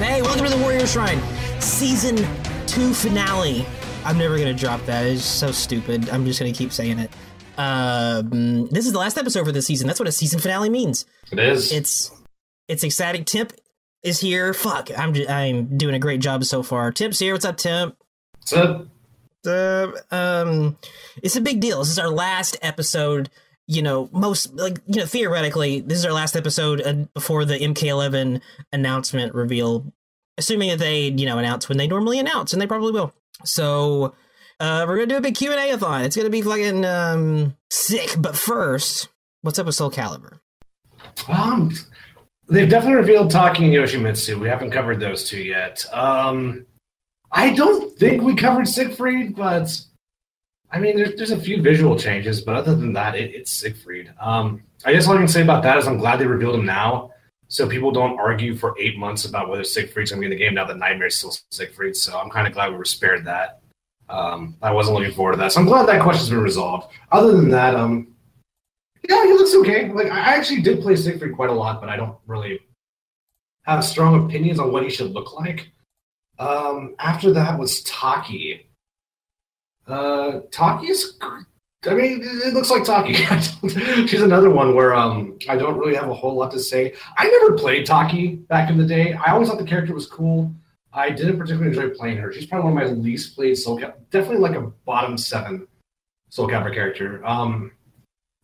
Hey, welcome to the Warrior Shrine, Season 2 finale. I'm never going to drop that. It's so stupid. I'm just going to keep saying it. This is the last episode for this season. That's what a season finale means. It is. It's exciting. Temp is here. Fuck, I'm doing a great job so far. Temp's here. What's up, Temp? What's up? It's a big deal. This is our last episode. Theoretically, this is our last episode before the MK11 announcement reveal. Assuming that they, announce when they normally announce, and they probably will. So, we're gonna do a big Q&A-a-thon. It's gonna be fucking sick. But first, what's up with Soul Calibur? They've definitely revealed Taki and Yoshimitsu. We haven't covered those two yet. I don't think we covered Siegfried, but I mean, there's a few visual changes, but other than that, it's Siegfried. I guess all I can say about that is I'm glad they revealed him now, so people don't argue for 8 months about whether Siegfried's going to be in the game now that Nightmare's still Siegfried, so I'm kind of glad we were spared that. I wasn't looking forward to that, so I'm glad that question's been resolved. Other than that, yeah, he looks okay. Like, I actually did play Siegfried quite a lot, but I don't really have strong opinions on what he should look like. After that was Taki. Taki's, I mean, it looks like Taki. She's another one where I don't really have a whole lot to say. I never played Taki back in the day. I always thought the character was cool. I didn't particularly enjoy playing her. She's probably one of my least played Soul Calibur. Definitely like a bottom 7 Soul Calibur character.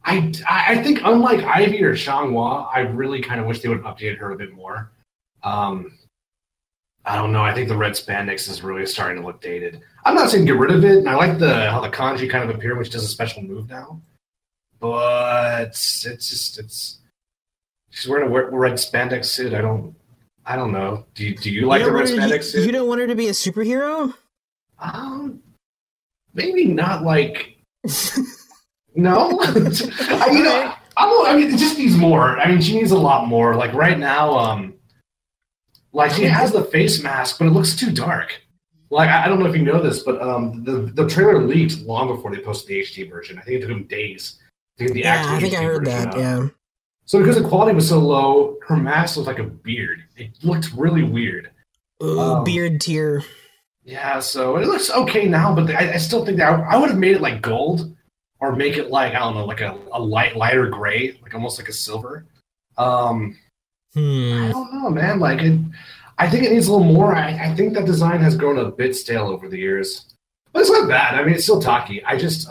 I think unlike Ivy or Xianghua, I really kind of wish they would have updated her a bit more. I don't know. I think the red spandex is really starting to look dated. I'm not saying get rid of it. And I like how the kanji kind of appear, which does a special move now. But she's wearing a red spandex suit. I don't know. Do you like the red spandex suit? You don't want her to be a superhero? Maybe not like. No. I mean, it just needs more. I mean, she needs a lot more. Like right now, like she has the face mask, but it looks too dark. Like I don't know if you know this, but the trailer leaked long before they posted the HD version. I think it took them days to get the actual I think HD I heard version that. out. Yeah. So because the quality was so low, her mask looked like a beard. It looked really weird. Ooh, beard tier. Yeah, so it looks okay now, but I still think that I would have made it like gold, or make it like, I don't know, like a lighter gray, like almost like a silver. I don't know, man. Like, I think it needs a little more. I think that design has grown a bit stale over the years. But it's not bad. I mean, it's still Taki. I just,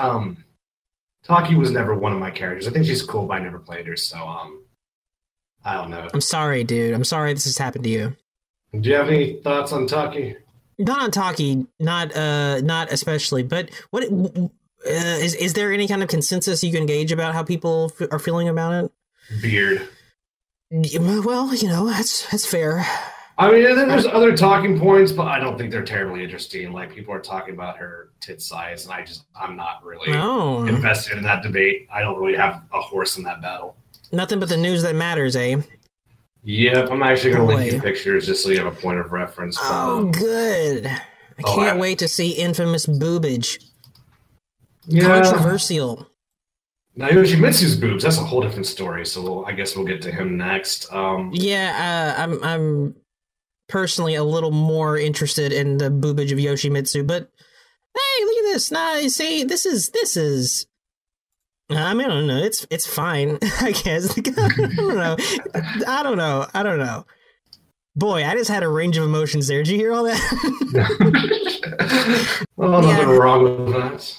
Taki was never one of my characters. I think she's cool, but I never played her, so, I don't know. I'm sorry, dude. I'm sorry this has happened to you. Do you have any thoughts on Taki? Not on Taki, not especially, but what... is there any kind of consensus you can gauge about how people are feeling about it? Beard. Well, that's fair. I mean, there's other talking points, but I don't think they're terribly interesting. Like, people are talking about her tit size, and I'm not really invested in that debate. I don't really have a horse in that battle. Nothing but the news that matters, eh? Yep, I'm actually going to link you pictures just so you have a point of reference. Oh, good. I can't wait to see infamous boobage. Yeah. Controversial. Now Yoshimitsu's boobs, that's a whole different story, so I guess we'll get to him next. I'm personally a little more interested in the boobage of Yoshimitsu, but hey, look at this. Nah, see, this is I mean, I don't know. It's fine, I guess. I don't know. Boy, I just had a range of emotions there. Did you hear all that? Well, nothing wrong with that.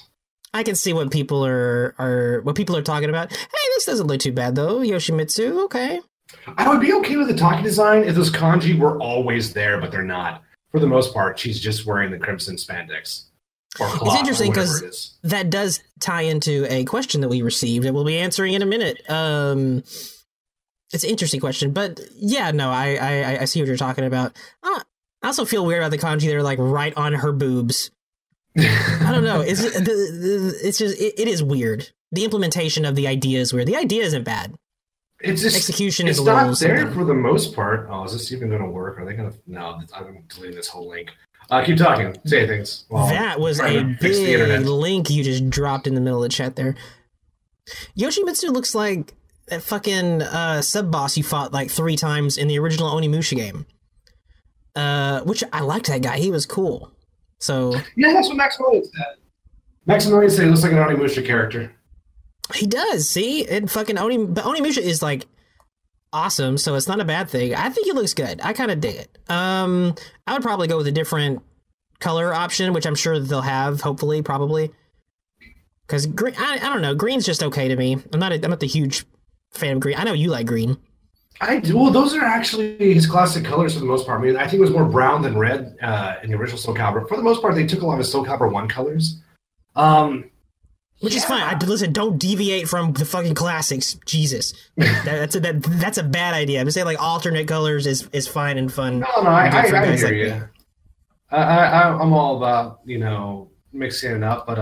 I can see what people are talking about. Hey, this doesn't look too bad though, Yoshimitsu. Okay. I would be okay with the Taki design if those kanji were always there, but they're not. For the most part, she's just wearing the crimson spandex. It's interesting because that does tie into a question that we received, and we'll be answering in a minute. It's an interesting question, but yeah, no, I see what you're talking about. I also feel weird about the kanji that are like right on her boobs. I don't know. It is weird. The implementation of the idea is weird. The idea isn't bad. It's just execution is a little not there something. For the most part. Oh, is this even going to work? Are they going to? No, I'm deleting this whole link. Keep talking. Say things. That was a big link you just dropped in the middle of the chat there. Yoshimitsu looks like that fucking sub boss you fought like 3 times in the original Onimusha game. which I liked that guy. He was cool. So yeah, that's what Maximilian said. Maximilian said he looks like an Onimusha character. He does. See, and fucking but Onimusha is like awesome, so it's not a bad thing. I think he looks good. I kind of dig it. I would probably go with a different color option, which I'm sure they'll have. Hopefully, probably. Because green, I don't know. Green's just okay to me. I'm not the huge fan of green. I know you like green. I do. Well, those are actually his classic colors for the most part. I mean, I think it was more brown than red in the original Soul Calibur. For the most part, they took a lot of Soul Calibur 1 colors. Which is fine. Listen, don't deviate from the fucking classics. Jesus, that's a bad idea. I'm just saying, like, alternate colors is fine and fun. No, I hear you. I'm all about, you know, mixing it up, but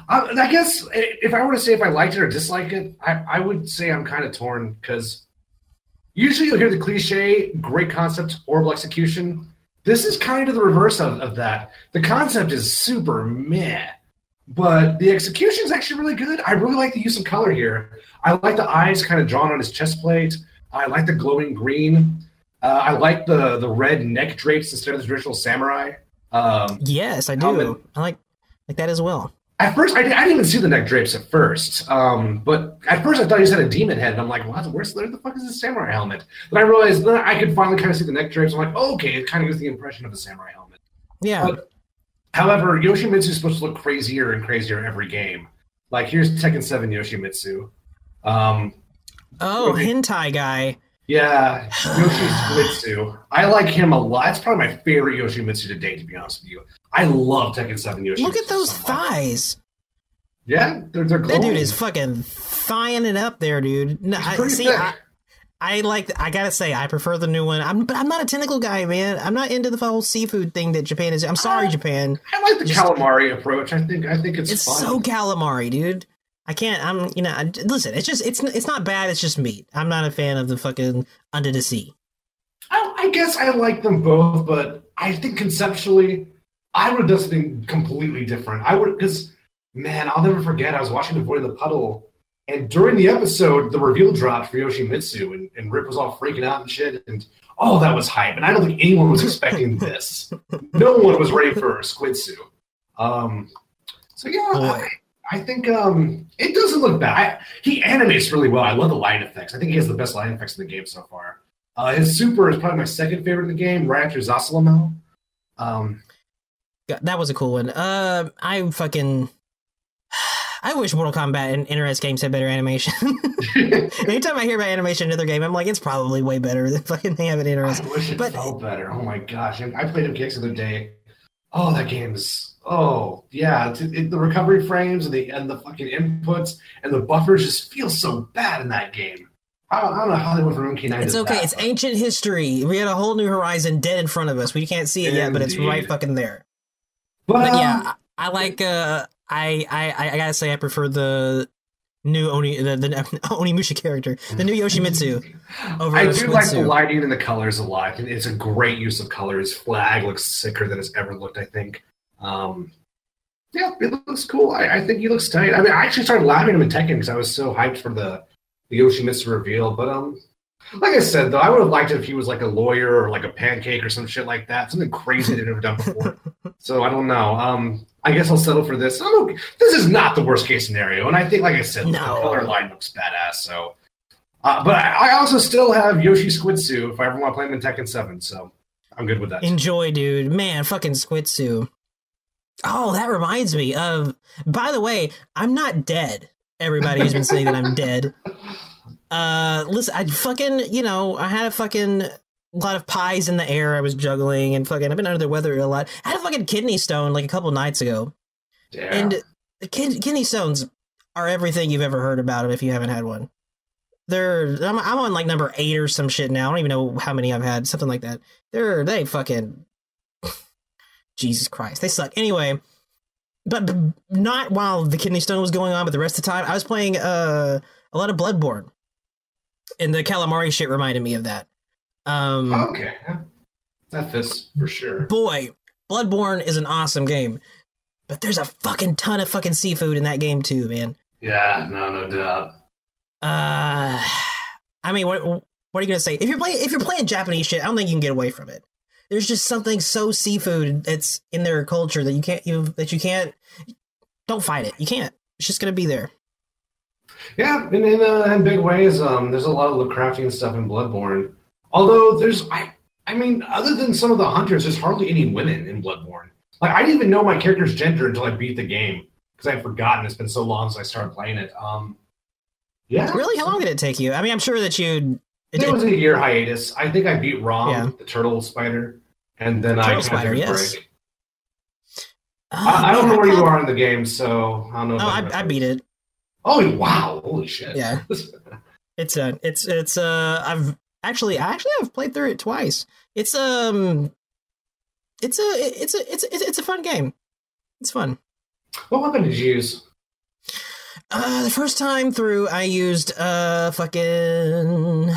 I guess if I were to say if I liked it or disliked it, I would say I'm kind of torn because usually you'll hear the cliche, great concept, horrible execution. This is kind of the reverse of that. The concept is super meh, but the execution is actually really good. I really like the use of color here. I like the eyes kind of drawn on his chest plate. I like the glowing green. I like the red neck drapes instead of the traditional samurai. Yes, I do. Helmet. I like that as well. At first, I didn't even see the neck drapes at first. But at first, I thought he had a demon head, and I'm like, what? Where the fuck is this samurai helmet? Then I realized then I could finally kind of see the neck drapes. I'm like, oh, okay, it kind of gives the impression of a samurai helmet. Yeah. But, however, Yoshimitsu is supposed to look crazier and crazier every game. Like, here's Tekken 7 Yoshimitsu. Hentai guy. Yeah, Yoshimitsu. I like him a lot. It's probably my favorite Yoshimitsu to date, to be honest with you. I love Tekken 7 Yoshimitsu. Look at those thighs. Yeah, they're glowing. That dude is fucking thighing it up there, dude. No, I gotta say, I prefer the new one. But I'm not a tentacle guy, man. I'm not into the whole seafood thing that Japan is. I'm sorry, Japan. I like the calamari approach. I think it's fun. So calamari, dude. I can't. Listen. It's not bad. It's just meat. I'm not a fan of the fucking under the sea. I guess I like them both, but I think conceptually, I would have done something completely different. Because man, I'll never forget. I was watching Avoid the Puddle, and during the episode, the reveal dropped for Yoshimitsu, and Rip was all freaking out and shit. And oh, that was hype. And I don't think anyone was expecting this. No one was ready for Squidsu. So yeah. I think it doesn't look bad. He animates really well. I love the light effects. I think he has the best light effects in the game so far. His super is probably my second favorite in the game, right after Zasalamel. That was a cool one. I wish Mortal Kombat and NRS games had better animation. Anytime I hear about animation in another game, I'm like, it's probably way better than fucking they have in NRS. I wish it felt better. Oh my gosh. I played MK11 the other day. Oh, that game is... Oh, yeah. The recovery frames and the fucking inputs and the buffers just feel so bad in that game. I don't know how they went from MK9 It's to okay. that, It's but... ancient history. We had a whole new horizon dead in front of us. We can't see it yet, but it's right fucking there. But yeah, I like... I gotta say I prefer the new the Onimusha character, the new Yoshimitsu. Over I do Squidsu. like the lighting and the colors a lot. I think it's a great use of colors. Flag looks sicker than it's ever looked, I think. Yeah, it looks cool. I think he looks tight. I mean, I actually started laughing at him in Tekken because I was so hyped for the Yoshimitsu reveal. But like I said, though, I would have liked it if he was like a lawyer or like a pancake or some shit like that. Something crazy they've never done before. So I don't know. I guess I'll settle for this. This is not the worst case scenario, and I think, like I said, the color line looks badass. So, but I also still have Yoshi Squidsu if I ever want to play him in Tekken 7. So I'm good with that. Enjoy, dude. Man, fucking Squidsu. Oh, that reminds me of. By the way, I'm not dead. Everybody who's been saying that I'm dead. Listen, I fucking, I had a lot of pies in the air. I was juggling and I've been under the weather a lot. I had a fucking kidney stone like a couple nights ago. Yeah. And the kidney stones are everything you've ever heard about them if you haven't had one. I'm on like number 8 or some shit now. I don't even know how many I've had, something like that. They fucking Jesus Christ, they suck. Anyway, but not while the kidney stone was going on, but the rest of the time I was playing a lot of Bloodborne, and the calamari shit reminded me of that. Okay, that fits for sure. Boy, Bloodborne is an awesome game, but there's a fucking ton of fucking seafood in that game too, man. Yeah, no doubt. I mean, what are you gonna say? If you're playing Japanese shit, I don't think you can get away from it. there's just something so seafood that's in their culture that you can't. Don't fight it. You can't. It's just gonna be there. Yeah, in big ways. There's a lot of Lovecraftian stuff in Bloodborne. Although I mean, other than some of the hunters, there's hardly any women in Bloodborne. Like, I didn't even know my character's gender until I beat the game because I'd forgotten. It's been so long since I started playing it. Yeah. Really? How long did it take you? I mean, I'm sure that you. It was a year hiatus. I think I beat Rom, the turtle spider, and then I took a break. I don't know where you are in the game, so I don't know. I beat it. Oh wow! Holy shit! Yeah, I've played through it twice. It's a fun game. It's fun. What weapon did you use? The first time through, I used fucking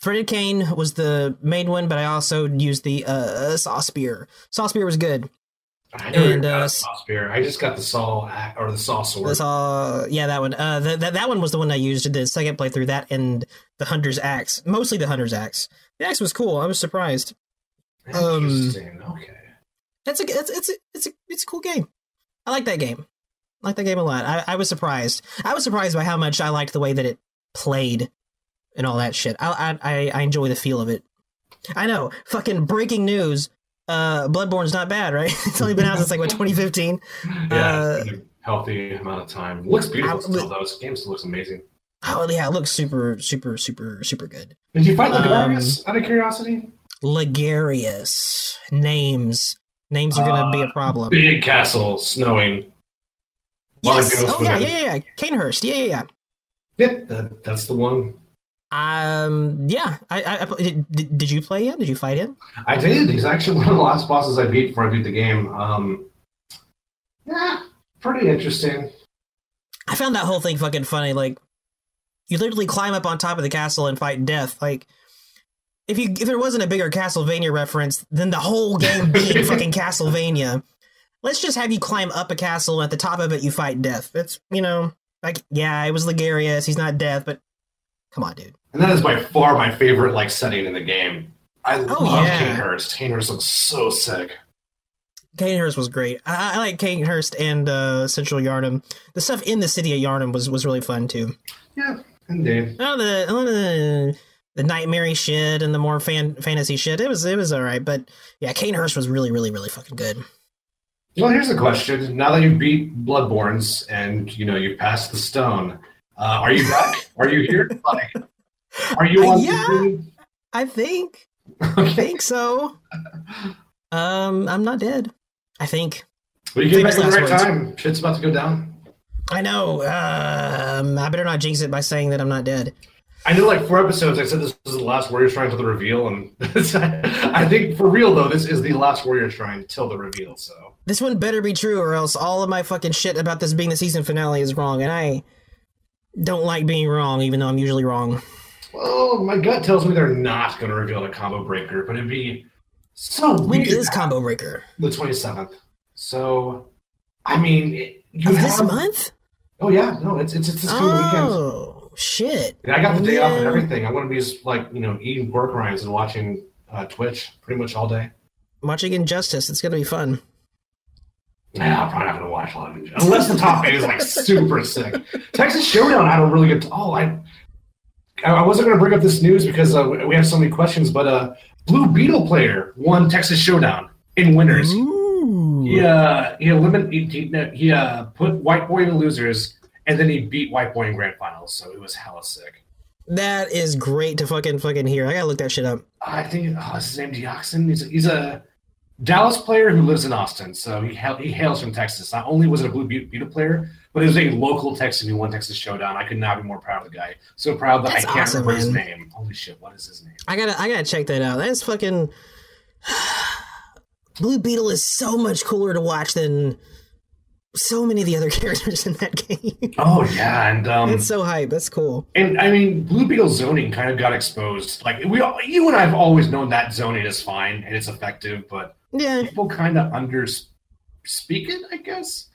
Threaded Cane was the main one, but I also used the Saw Spear. Saw Spear was good. I never got a Saw Spear. I just got the Saw or the Saw Sword. That one. That one was the one I used in the second playthrough. That and the Hunter's Axe, mostly the Hunter's Axe. The axe was cool. I was surprised. Interesting. Okay. It's a cool game. I like that game. I like that game a lot. I was surprised. I was surprised by how much I liked the way that it played and all that shit. I enjoy the feel of it. I know. Fucking breaking news. Bloodborne's not bad, right? It's only been out since 2015. Yeah, it's been a healthy amount of time. It looks beautiful still, though. This game still looks amazing. Oh yeah, it looks super good. Did you fight Ligarius out of curiosity? Ligarius. Names are gonna be a problem. Big castle, snowing. Yes. Oh yeah. Canehurst. Yeah. Yep, that's the one. Yeah. Did you play him? Did you fight him? I did. He's actually one of the last bosses I beat before I beat the game. Yeah, pretty interesting. I found that whole thing fucking funny. Like, you literally climb up on top of the castle and fight death. Like, if there wasn't a bigger Castlevania reference, then the whole game being fucking Castlevania. Let's just have you climb up a castle, and at the top of it you fight death. It's, like, yeah, it was Ligarius. He's not death, but come on, dude. And that is by far my favorite setting in the game. I love Canehurst. Canehurst looks so sick. Canehurst was great. I like Canehurst and Central Yharnam. The stuff in the city of Yharnam was really fun too. Yeah, indeed. The nightmare shit and the more fantasy shit. It was all right, but yeah, Canehurst was really fucking good. Well, here's the question: now that you beat Bloodborne's and you passed the stone, are you back? Are you here? Are you on? Yeah, I think. Okay. I think so. I'm not dead. I think. Well, you came back at the right time. Shit's about to go down. I know. I better not jinx it by saying that I'm not dead. I know, 4 episodes, I said this was the last Warrior Shrine till the reveal, and I think for real though, this is the last Warrior Shrine till the reveal. So this one better be true, or else all of my fucking shit about this being the season finale is wrong, and I don't like being wrong, even though I'm usually wrong. Well, my gut tells me they're not going to reveal a combo breaker, but it'd be so weird. When is combo breaker? The 27th. So, I mean, this month? Oh yeah, no, it's this coming weekend. Oh shit! And I got the day off and everything. I'm going to be just eating pork rinds and watching Twitch pretty much all day. Watching Injustice. It's going to be fun. Yeah, I'm probably not going to watch a lot of Injustice unless the top 8 is super sick. Texas Showdown had a really good. I wasn't going to bring up this news because we have so many questions, but Blue Beetle player won Texas Showdown in winners. Ooh. He put White Boy in the losers, and then he beat White Boy in grand finals. So it was hella sick. That is great to fucking hear. I gotta look that shit up. I think his name Deoxin. He's a Dallas player who lives in Austin, so he hails from Texas. Not only was it a Blue Beetle player, but it was a local Texan who won Texas Showdown. I could not be more proud of the guy. So proud that I can't remember his name. Holy shit, what is his name? I gotta check that out. That's fucking Blue Beetle is so much cooler to watch than so many of the other characters in that game. Oh yeah, and it's so hype. That's cool. And I mean, Blue Beetle zoning kind of got exposed. You and I have always known that zoning is fine and it's effective, but people kind of speak it, I guess.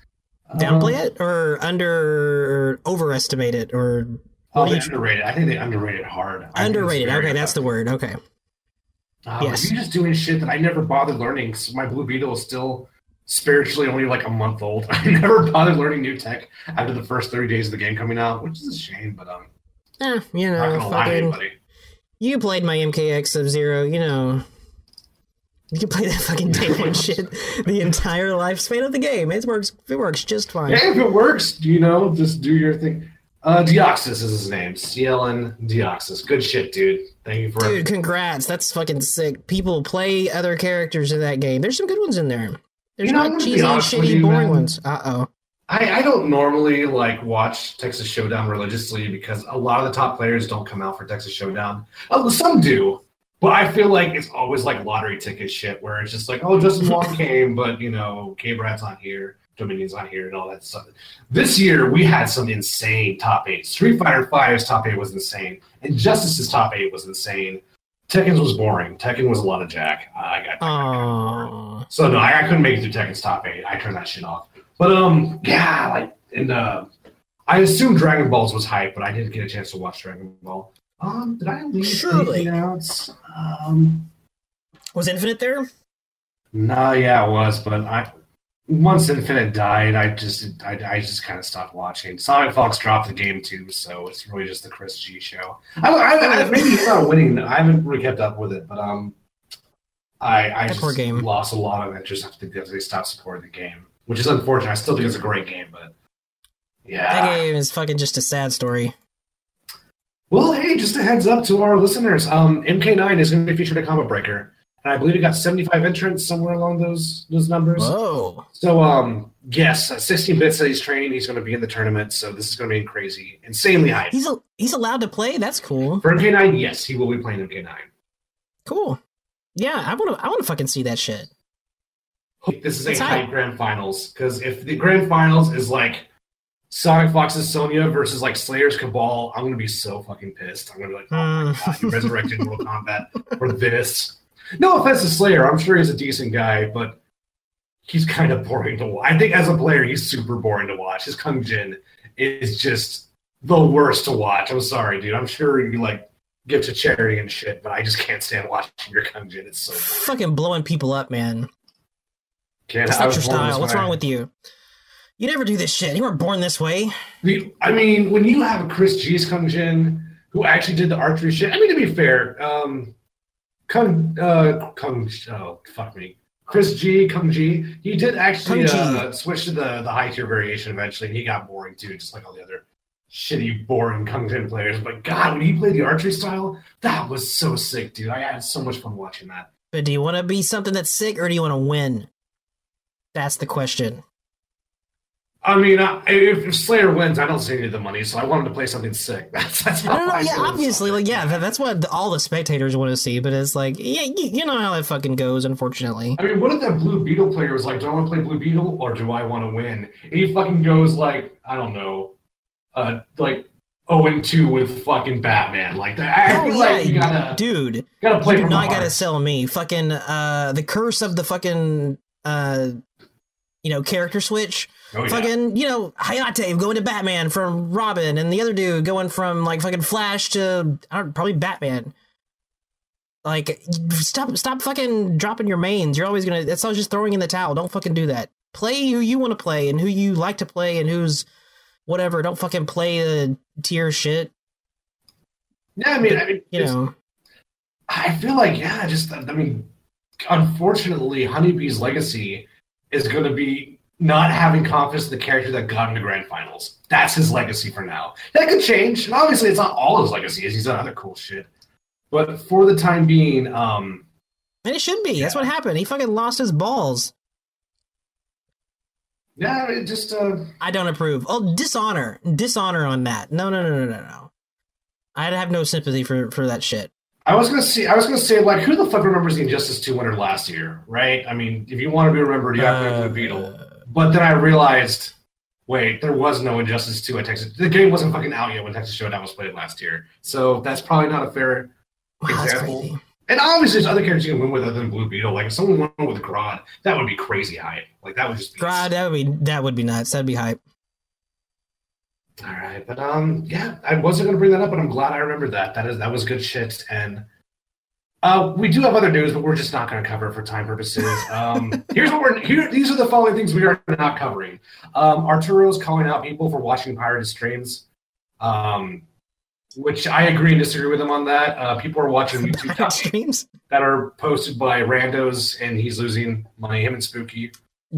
Downplay it or overestimate it or they underrate it. I think they underrate it hard. Underrated. Okay, that's the word. Okay. If you're just doing shit that I never bothered learning, so my Blue Beetle is still spiritually only like a month old. I never bothered learning new tech after the first 30 days of the game coming out, which is a shame, but you know, not gonna lie to anybody. You played my MKX Sub-Zero, you know. You can play that fucking day one shit the entire lifespan of the game. It works just fine. Yeah, if it works, you know, just do your thing. Deoxys is his name. CLN Deoxys. Good shit, dude. Thank you for Dude, congrats. That's fucking sick. People play other characters in that game. There's some good ones in there. There's not cheesy, shitty, boring ones. Uh-oh. I don't normally like watch Texas Showdown religiously because a lot of the top players don't come out for Texas Showdown. Some do, but I feel like it's always like lottery ticket shit where it's just like, oh, Justin Wong came, but you know, K-Brad's not here, Dominion's not here, and all that stuff. This year we had some insane top 8. Street Fighter V's top 8 was insane, and Justice's top 8 was insane. Tekken's was boring. Tekken was a lot of jack. I got so no, I couldn't make it through Tekken's top 8. I turned that shit off. But yeah, like, and I assume Dragon Balls was hype, but I didn't get a chance to watch Dragon Ball. Did I leave anything out? Was Infinite there? No, yeah, it was, but once Infinite died, I just kind of stopped watching. Sonic Fox dropped the game too, so it's really just the Chris G show. Maybe he's not winning. I haven't really kept up with it, but I just lost a lot of interest because they stopped supporting the game, which is unfortunate. I still think it's a great game, but yeah, that game is fucking just a sad story. Well, hey, just a heads up to our listeners. MK9 is going to be featured at Combat Breaker. And I believe it got 75 entrants somewhere along those numbers. Whoa. So, yes, 16 bits that he's training. He's going to be in the tournament. So this is going to be crazy. Insanely hype. He's allowed to play? That's cool. For MK9, yes, he will be playing MK9. Cool. Yeah, I want to fucking see that shit. This is a hype grand finals. Because if the grand finals is like Sonic Fox's Sonya versus like Slayer's Cabal, I'm going to be so fucking pissed. I'm going to be like, oh my god, you resurrected Mortal Kombat for this. No offense to Slayer, I'm sure he's a decent guy, but he's kind of boring to watch. I think as a player, he's super boring to watch. His Kung Jin is just the worst to watch. I'm sorry, dude. I'm sure you like give to charity and shit, but I just can't stand watching your Kung Jin. It's so boring. Fucking blowing people up, man. That's not your style. What's wrong with you? You never do this shit. You weren't born this way. I mean, when you have Chris G's Kung Jin, who actually did the archery shit, I mean, to be fair, Chris G, Kung G, he did actually switch to the high tier variation eventually, and he got boring too, just like all the other shitty, boring Kung Jin players. But God, when he played the archery style, that was so sick, dude. I had so much fun watching that. But do you want to be something that's sick, or do you want to win? That's the question. I mean, if Slayer wins, I don't see any of the money, so I want him to play something sick. That's obviously, like, yeah, that's what all the spectators want to see, but it's like, yeah, you know how that fucking goes, unfortunately. I mean, what if that Blue Beetle player was like, do I want to play Blue Beetle, or do I want to win? And he fucking goes like, I don't know, like 0-2 with fucking Batman. Like that. I feel like you gotta, dude, gotta play you from do the not heart. gotta sell me. Fucking, the curse of the fucking, character switch. Oh, yeah. Fucking, Hayate going to Batman from Robin, and the other dude going from, like, fucking Flash to, probably Batman. Like, stop fucking dropping your mains. You're always gonna, that's always just throwing in the towel. Don't fucking do that. Play who you want to play, and who you like to play, and who's whatever. Don't fucking play the tier shit. Yeah, I mean, I feel like, unfortunately, Honeybee's legacy is going to be not having confidence in the character that got into grand finals. That's his legacy for now. That could change. And obviously, it's not all his legacy. He's done other cool shit. But for the time being... and it should be. Yeah. That's what happened. He fucking lost his balls. Yeah, it just... I don't approve. Oh, dishonor. Dishonor on that. No. I'd have no sympathy for that shit. I was gonna say, like, who the fuck remembers the Injustice 2 winner last year, right? I mean, if you want to be remembered, you have to go to the Beetle. But then I realized, wait, there was no Injustice 2 at Texas. The game wasn't fucking out yet when Texas Showdown was played last year. So that's probably not a fair example. And obviously, there's other characters you can win with other than Blue Beetle. Like, if someone won with Grodd, that would be crazy hype. Like, that would just be... Grodd, that would be nuts. That'd be hype. All right, but yeah, I wasn't gonna bring that up, but I'm glad I remembered that. That was good shit. And We do have other news, but we're just not going to cover it for time purposes. Here's what we're here. These are the following things we are not covering. Arturo's calling out people for watching pirated streams, which I agree and disagree with him on that. People are watching YouTube streams that are posted by randos, and he's losing money. Him and Spooky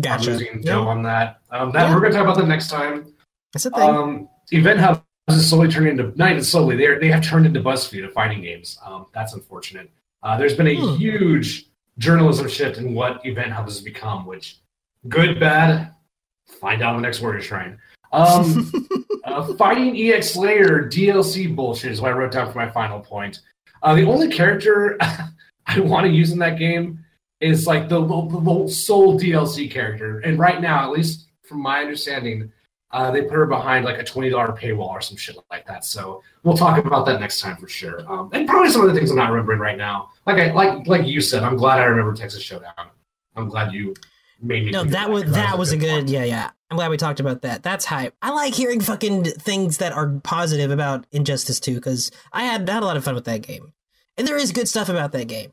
are losing dough on that. We're going to talk about that next time. That's a thing. Event Hub is slowly turning into not even slowly. They have turned into BuzzFeed of fighting games. That's unfortunate. There's been a huge journalism shift in what Event Hub has become, which good, bad, find out in the next Warrior Shrine. Fighting EX Slayer DLC bullshit is what I wrote down for my final point. The only character I want to use in that game is like the sole DLC character. And right now, at least from my understanding, they put her behind like a $20 paywall or some shit like that. So we'll talk about that next time for sure. And probably some of the things I'm not remembering right now. Like you said, I'm glad I remember Texas Showdown. I'm glad you made me. No, that was a good yeah. I'm glad we talked about that. That's hype. I like hearing fucking things that are positive about Injustice 2 because I had a lot of fun with that game. And there is good stuff about that game.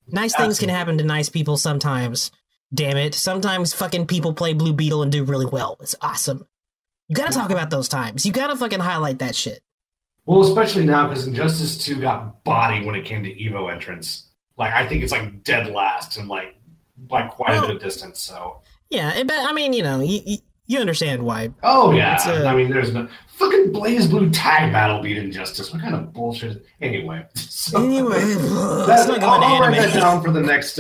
Nice things can happen to nice people sometimes. Damn it. Sometimes fucking people play Blue Beetle and do really well. It's awesome. You gotta talk about those times. You gotta fucking highlight that shit. Well, especially now because Injustice 2 got body when it came to Evo entrance. Like, I think it's like dead last and like by quite a bit of distance. So yeah, but I mean, you know, you understand why. Oh yeah, I mean, there's no fucking Blaze Blue tag battle beat Injustice. What kind of bullshit? Anyway, I'll write that down for the next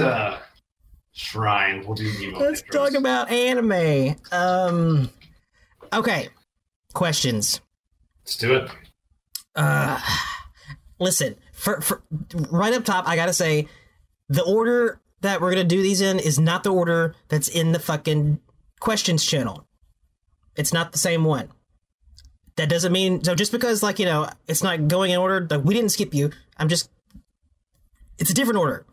shrine. We'll do Evo. Let's talk about anime. Okay, questions. Let's do it. Listen, for right up top, I gotta say, the order that we're gonna do these in is not the order that's in the fucking questions channel. It's not the same one. That doesn't mean so just because like, you know, it's not going in order. Like, we didn't skip you. It's a different order.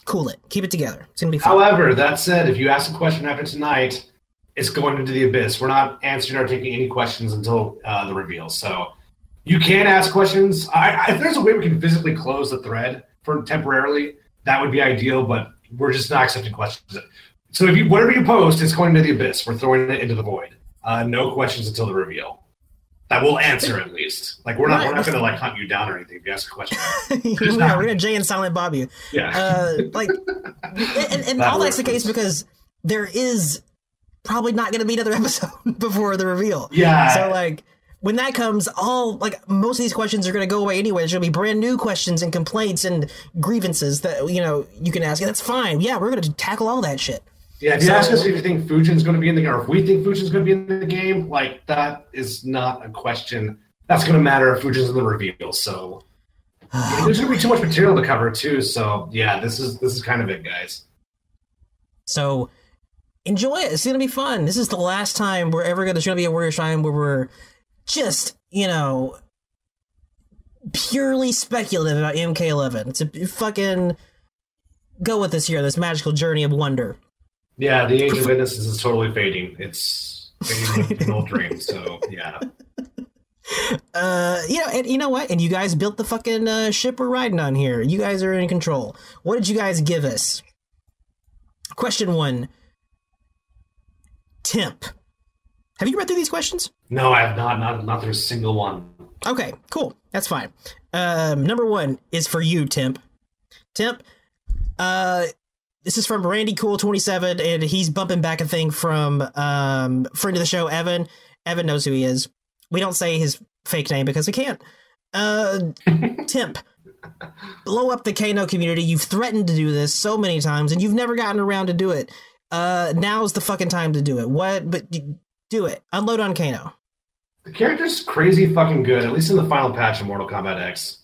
Cool it. Keep it together. It's gonna be fun. However, that said, if you ask a question after tonight, it's going into the abyss. We're not answering or taking any questions until the reveal. So you can ask questions. If there's a way we can physically close the thread for temporarily, that would be ideal, but we're just not accepting questions. So whatever you post, it's going into the abyss. We're throwing it into the void. No questions until the reveal. That we'll answer at least. Like we're not going to like hunt you down or anything if you ask a question. We're gonna Jay and Silent Bob you. Yeah. And all that's the case because there is probably not going to be another episode before the reveal. Yeah. So like when that comes, most of these questions are going to go away anyway. There's going to be brand new questions and complaints and grievances that, you know, you can ask. And that's fine. Yeah, we're going to tackle all that shit. Yeah, if you ask us if you think Fujin's going to be in the game, or if we think Fujin's going to be in the game, like, that is not a question that's going to matter if Fujin's in the reveal. So there's going to be too much material to cover, too. So, yeah, this is kind of it, guys. So enjoy it. It's going to be fun. This is the last time there's going to be a Warrior Shrine where we're just, you know, purely speculative about MK11. It's a fucking go with us here, this magical journey of wonder. Yeah, the Age of Innocence is totally fading. It's fading with an old dream, so yeah. Yeah, and you know what? And you guys built the fucking ship we're riding on here. You guys are in control. What did you guys give us? Question 1. Temp. Have you read through these questions? No, I have not through a single one. Okay, cool. That's fine. Number 1 is for you, Temp. Temp, this is from RandyCool27, and he's bumping back a thing from friend of the show, Evan. Evan knows who he is. We don't say his fake name because we can't. Temp, blow up the Kano community. You've threatened to do this so many times, and you've never gotten around to do it. Now's the fucking time to do it. But do it. Unload on Kano. The character's crazy fucking good, at least in the final patch of Mortal Kombat X.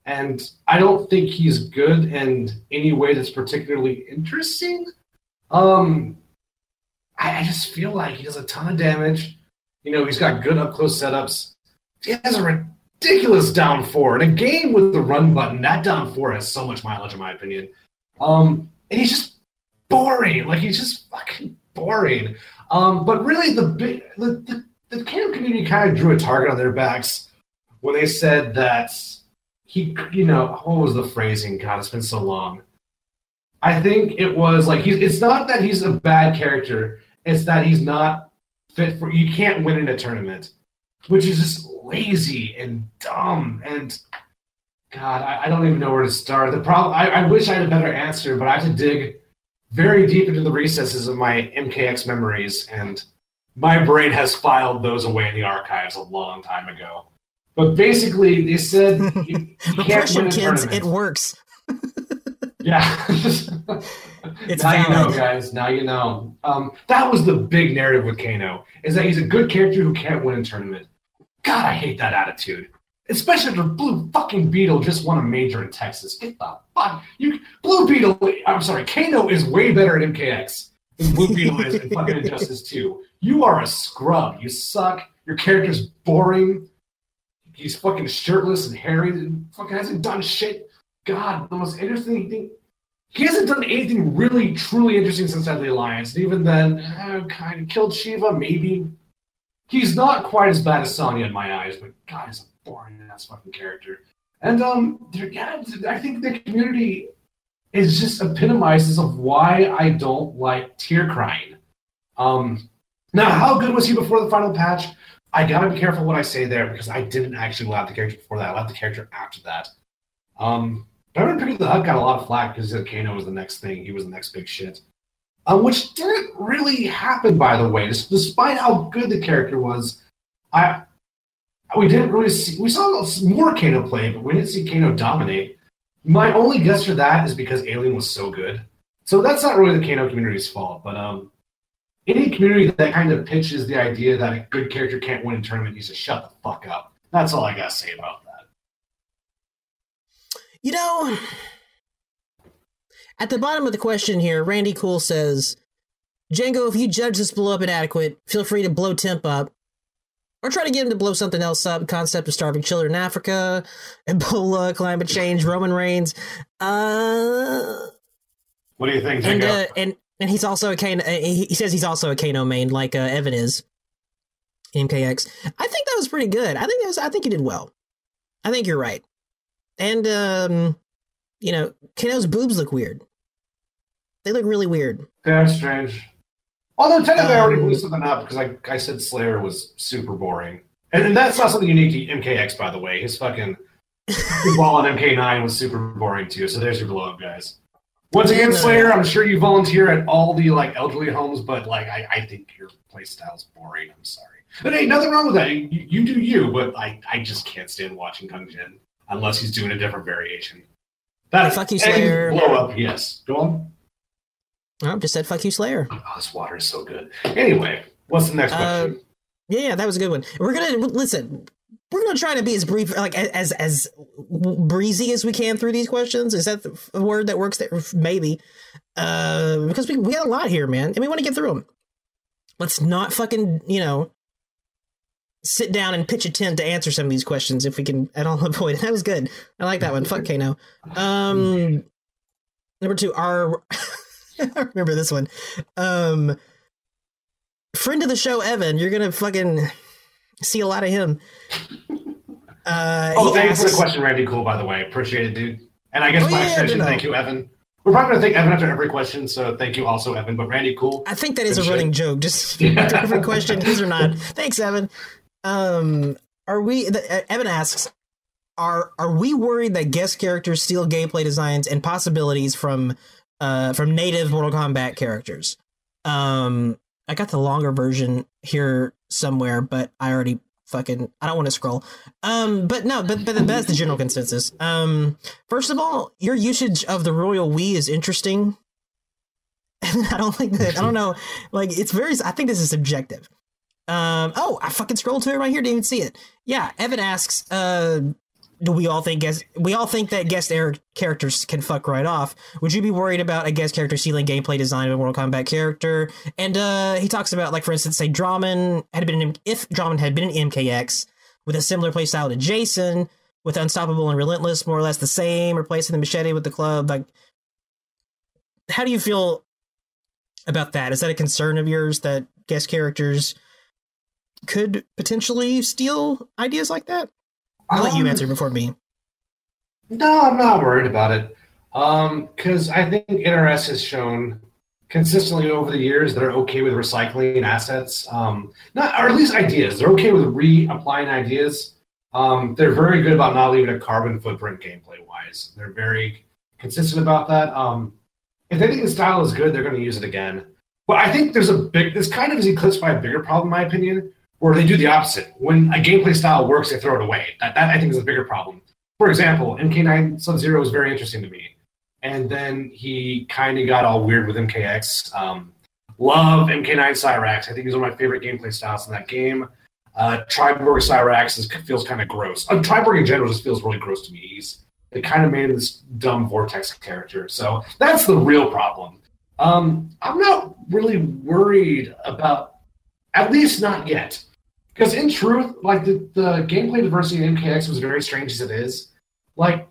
And I don't think he's good in any way that's particularly interesting. I just feel like he does a ton of damage. You know, he's got good up-close setups. He has a ridiculous down 4. In a game with the run button, that down 4 has so much mileage, in my opinion. And he's just boring. Like, he's just fucking boring. But really, the Kano community kind of drew a target on their backs when they said that what was the phrasing? God, it's been so long. I think it was like it's not that he's a bad character, it's that he's not fit for, you can't win in a tournament, which is just lazy and dumb, and God, I don't even know where to start. The problem, I wish I had a better answer, but I have to dig very deep into the recesses of my MKX memories, and my brain has filed those away in the archives a long time ago. But basically, they said you can't win a tournament. It works. Yeah. It's now valid. You know, guys. Now you know. That was the big narrative with Kano, is that he's a good character who can't win a tournament. God, I hate that attitude. Especially after Blue fucking Beetle just won a major in Texas. Get the fuck. Kano is way better at MKX than Blue Beetle is in fucking Injustice 2. You are a scrub. You suck. Your character's boring. He's fucking shirtless and hairy and fucking hasn't done shit. God, the most interesting thing. He hasn't done anything really, truly interesting since Deadly Alliance. And even then, kind of killed Shiva, maybe. He's not quite as bad as Sonya in my eyes, but God, he's a boring ass fucking character. And I think the community is just epitomizes of why I don't like tear crying. Now, how good was he before the final patch? I gotta be careful what I say there because I didn't actually love the character before that. I loved the character after that. But I remember Picking the Hut got a lot of flack because Kano was the next thing. He was the next big shit. Which didn't really happen, by the way. Despite how good the character was, we didn't really see. We saw more Kano play, but we didn't see Kano dominate. My only guess for that is because Alien was so good. So that's not really the Kano community's fault. But any community that kind of pitches the idea that a good character can't win a tournament needs to shut the fuck up. That's all I gotta say about that. You know, at the bottom of the question here, Randy Cool says, Django, if you judge this blow up inadequate, feel free to blow Temp up. Or try to get him to blow something else up. Concept of starving children in Africa, Ebola, climate change, Roman Reigns. What do you think, Django? And he's also a Kano. He says he's also a Kano main, like Evan is. MKX. I think that was pretty good. I think you did well. I think you're right. And Kano's boobs look weird. They look really weird. They're strange. Although technically I already blew something up because I said Slayer was super boring. And that's not something unique to MKX, by the way. His fucking ball on MK9 was super boring too. So there's your blow up, guys. Once again, Slayer, I'm sure you volunteer at all the elderly homes, but I think your playstyle's boring. I'm sorry. But hey, nothing wrong with that. You do you, but I just can't stand watching Kung Jin unless he's doing a different variation. Fuck you, Slayer. Blow up, yes. Go on. I just said fuck you, Slayer. Oh, this water is so good. Anyway, what's the next question? Yeah, that was a good one. We're gonna try to be as brief, as breezy as we can through these questions. Is that the word that works there? Maybe. Because we got a lot here, man, and we want to get through them. Let's not fucking, sit down and pitch a tent to answer some of these questions if we can at all avoid it. That was good. I like that one. Fuck Kano. Number 2, I remember this one. Friend of the show, Evan, you're gonna fucking see a lot of him. Thanks for the question, Randy. Cool, by the way. Appreciate it, dude. And I guess by extension, thank you, Evan. We're probably gonna thank Evan after every question, so thank you also, Evan. But Randy, cool. I think that is a running joke. Just after every question, his or not. Thanks, Evan. Evan asks, are we worried that guest characters steal gameplay designs and possibilities from native Mortal Kombat characters? I got the longer version here somewhere, but I already I don't want to scroll. But that's the general consensus. First of all, your usage of the Royal We is interesting. I don't know. I think this is subjective. I fucking scrolled to it right here. Didn't even see it. Yeah. Evan asks, do we all think that guest characters can fuck right off? Would you be worried about a guest character stealing gameplay design of a Mortal Kombat character? And he talks about, for instance, say if Drummond had been in MKX with a similar playstyle to Jason, with Unstoppable and Relentless more or less the same, replacing the machete with the club. How do you feel about that? Is that a concern of yours that guest characters could potentially steal ideas like that? I'll let you answer before me. No, I'm not worried about it. Because I think NRS has shown consistently over the years they're okay with recycling assets. Not, or at least ideas. They're okay with reapplying ideas. They're very good about not leaving a carbon footprint gameplay wise. They're very consistent about that. If they think the style is good, they're going to use it again. But I think this kind of is eclipsed by a bigger problem, in my opinion, where they do the opposite. When a gameplay style works, they throw it away. That I think is a bigger problem. For example, MK9 Sub-Zero was very interesting to me. And then he kind of got all weird with MKX. Love MK9 Cyrax. I think he's one of my favorite gameplay styles in that game. Triborg Cyrax feels kind of gross. Triborg in general just feels really gross to me. They kind of made him this dumb Vortex character. So that's the real problem. I'm not really worried about, at least not yet. Because in truth, like the gameplay diversity in MKX was very strange as it is. Like,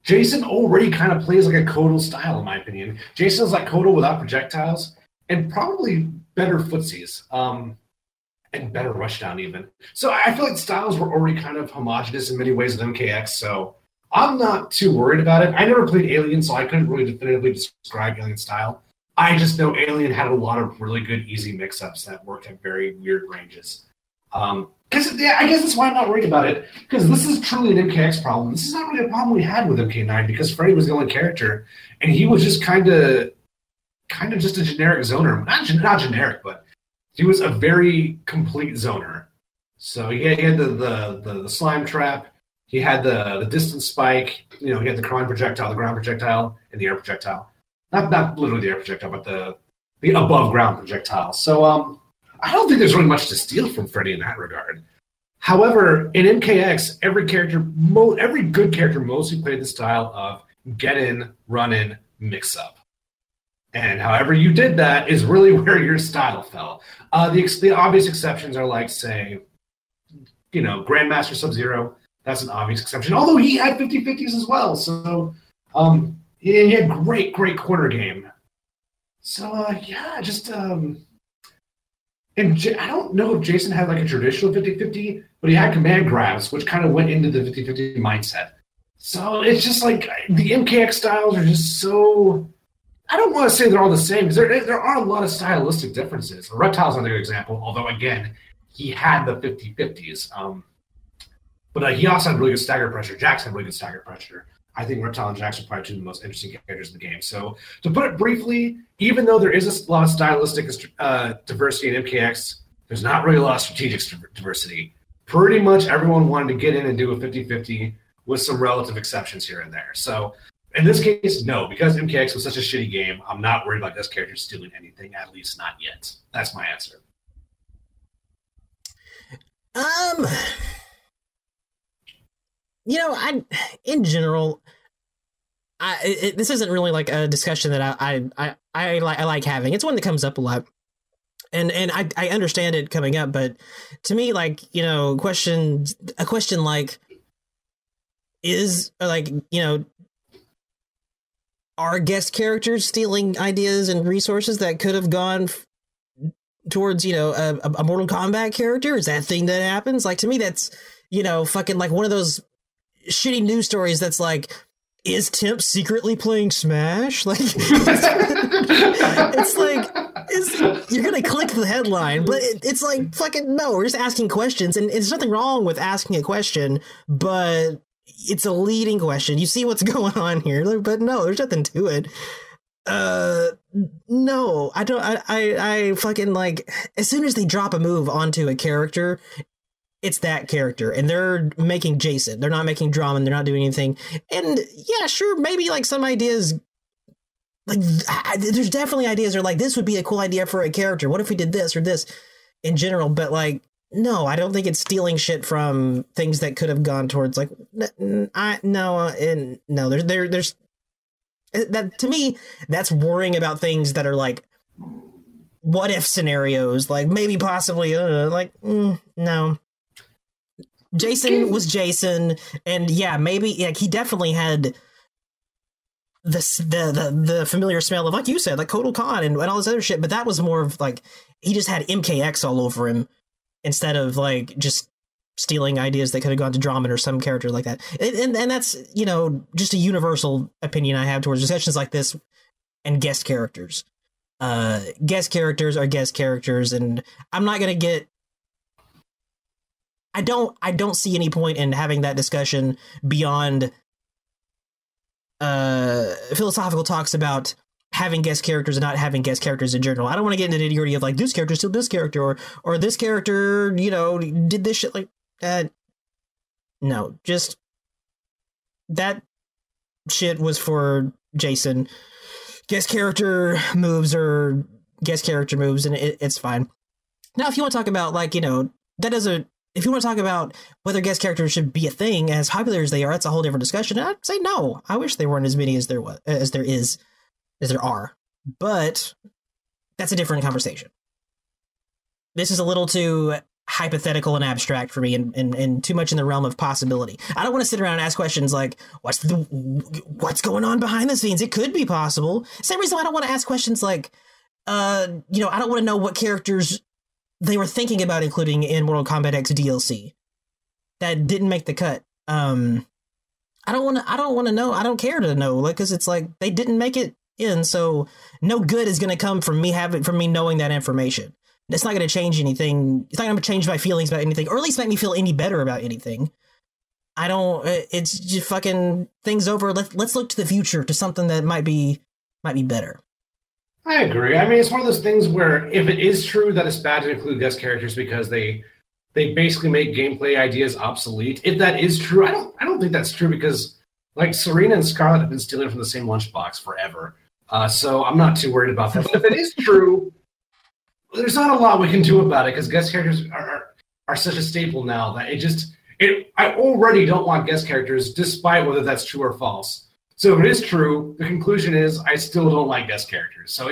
Jason already kind of plays like a Kotal style, in my opinion. Jason is like Kotal without projectiles and probably better footsies and better rushdown even. So I feel like styles were already kind of homogenous in many ways with MKX, so I'm not too worried about it. I never played Alien, so I couldn't really definitively describe Alien style. I just know Alien had a lot of really good, easy mix-ups that worked at very weird ranges. I guess that's why I'm not worried about it, because this is truly an MKX problem. This is not really a problem we had with MK9, because Freddy was the only character, and he was just kind of just a generic zoner. Not generic, but he was a very complete zoner. So he had the slime trap, he had the distance spike, he had the ground projectile, and the air projectile. Not literally the air projectile, but the above ground projectile. So I don't think there's really much to steal from Freddy in that regard. However, in MKX, every good character mostly played the style of get in, run in, mix up. And however you did that is really where your style fell. The obvious exceptions are like, say, Grandmaster Sub-Zero. That's an obvious exception. Although he had 50-50s as well. So he had great corner game. So, and I don't know if Jason had like a traditional 50-50, but he had command grabs, which kind of went into the 50-50 mindset. So it's just like the MKX styles are just so... I don't want to say they're all the same, because there are a lot of stylistic differences. Reptile's another good example, although, again, he had the 50-50s. But he also had really good stagger pressure. Jax had really good stagger pressure. I think Reptile and Jax are probably two of the most interesting characters in the game. So to put it briefly, even though there is a lot of stylistic diversity in MKX, there's not really a lot of strategic diversity. Pretty much everyone wanted to get in and do a 50-50 with some relative exceptions here and there. So in this case, no, because MKX was such a shitty game, I'm not worried about this character stealing anything, at least not yet. That's my answer. In general, this isn't really like a discussion that I like having. It's one that comes up a lot, and I understand it coming up, but to me, like, a question like is like, are guest characters stealing ideas and resources that could have gone towards a Mortal Kombat character? Is that a thing that happens? Like, to me, that's fucking like one of those shitty news stories that's like, is Temp secretly playing Smash? Like, it's like, you're gonna click the headline, but it's like, fucking no, we're just asking questions, and there's nothing wrong with asking a question, but it's a leading question. You see what's going on here, but no, there's nothing to it. No, I don't. I fucking, like, as soon as they drop a move onto a character, it's that character, and they're making Jason. They're not making drama, and they're not doing anything. And yeah, sure, maybe like some ideas, like there's definitely ideas are like, this would be a cool idea for a character. What if we did this or this in general? But like, no, I don't think it's stealing shit from things that could have gone towards like, there's that. To me, that's worrying about things that are like, what if scenarios, like maybe possibly, no. Jason was Jason, and yeah, maybe he definitely had the familiar smell of, like you said, like Kotal Khan and all this other shit, but that was more of like, he just had MKX all over him instead of like just stealing ideas that could have gone to Drummond or some character like that. And that's, you know, just a universal opinion I have towards discussions like this and guest characters. Guest characters are guest characters, and I'm not going to get... I don't see any point in having that discussion beyond philosophical talks about having guest characters and not having guest characters in general. I don't want to get into the nitty-gritty of like this character still this character or this character, you know, did this shit like that. No, just that shit was for Jason. Guest character moves are guest character moves, and it's fine. Now, if you want to talk about like, you know, that doesn't... If you want to talk about whether guest characters should be a thing, as popular as they are, that's a whole different discussion. And I'd say no. I wish there weren't as many as there are. But that's a different conversation. This is a little too hypothetical and abstract for me, and too much in the realm of possibility. I don't want to sit around and ask questions like, what's going on behind the scenes? It could be possible. Same reason I don't want to ask questions like, you know, I don't want to know what characters they were thinking about including in Mortal Kombat X DLC that didn't make the cut. I don't want to know. I don't care to know, like, because it's like they didn't make it in, so no good is going to come from me knowing that information. It's not going to change anything. It's not going to change my feelings about anything, or at least make me feel any better about anything. I don't. It's just fucking things over. Let's look to the future, to something that might be better. I agree. I mean, it's one of those things where if it is true that it's bad to include guest characters because they basically make gameplay ideas obsolete, if that is true, I don't think that's true, because like Serena and Scarlet have been stealing from the same lunchbox forever. So I'm not too worried about that. But if it is true, there's not a lot we can do about it, because guest characters are such a staple now that I already don't want guest characters, despite whether that's true or false. So if it is true, the conclusion is I still don't like guest characters. So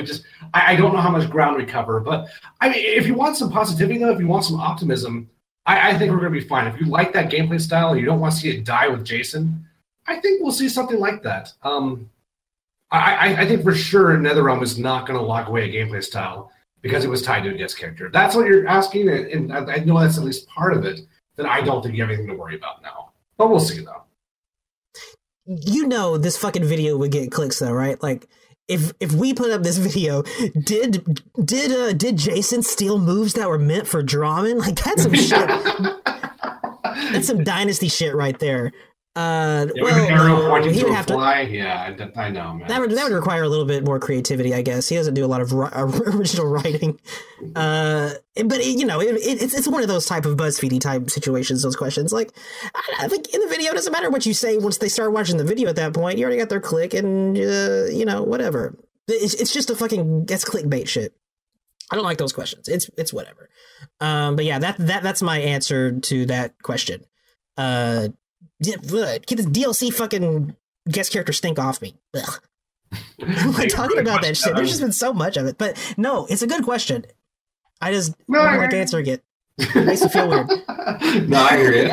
I don't know how much ground we cover. But I mean, if you want some positivity, though, if you want some optimism, I think we're going to be fine. If you like that gameplay style and you don't want to see it die with Jason, I think we'll see something like that. I think for sure NetherRealm is not going to lock away a gameplay style because it was tied to a guest character. That's what you're asking, and I know that's at least part of it. Then I don't think you have anything to worry about now. But we'll see, though. You know this fucking video would get clicks though, right? Like if we put up this video, did Jason steal moves that were meant for Drummond? Like that's some shit. That's some dynasty shit right there. Arrow pointing to a fly. Yeah, I know, man. That would require a little bit more creativity, I guess. He doesn't do a lot of original writing, but it's one of those type of BuzzFeedy type situations. Those questions, like, I think in the video, it doesn't matter what you say once they start watching the video. At that point, you already got their click, and whatever. It's just that's clickbait shit. I don't like those questions. It's whatever. But yeah, that's my answer to that question. Get this DLC fucking guest character stink off me. Ugh. I'm like talking about that shit. There's just been so much of it. But no, it's a good question. I just don't like answering it. It makes me feel weird. No, I hear it.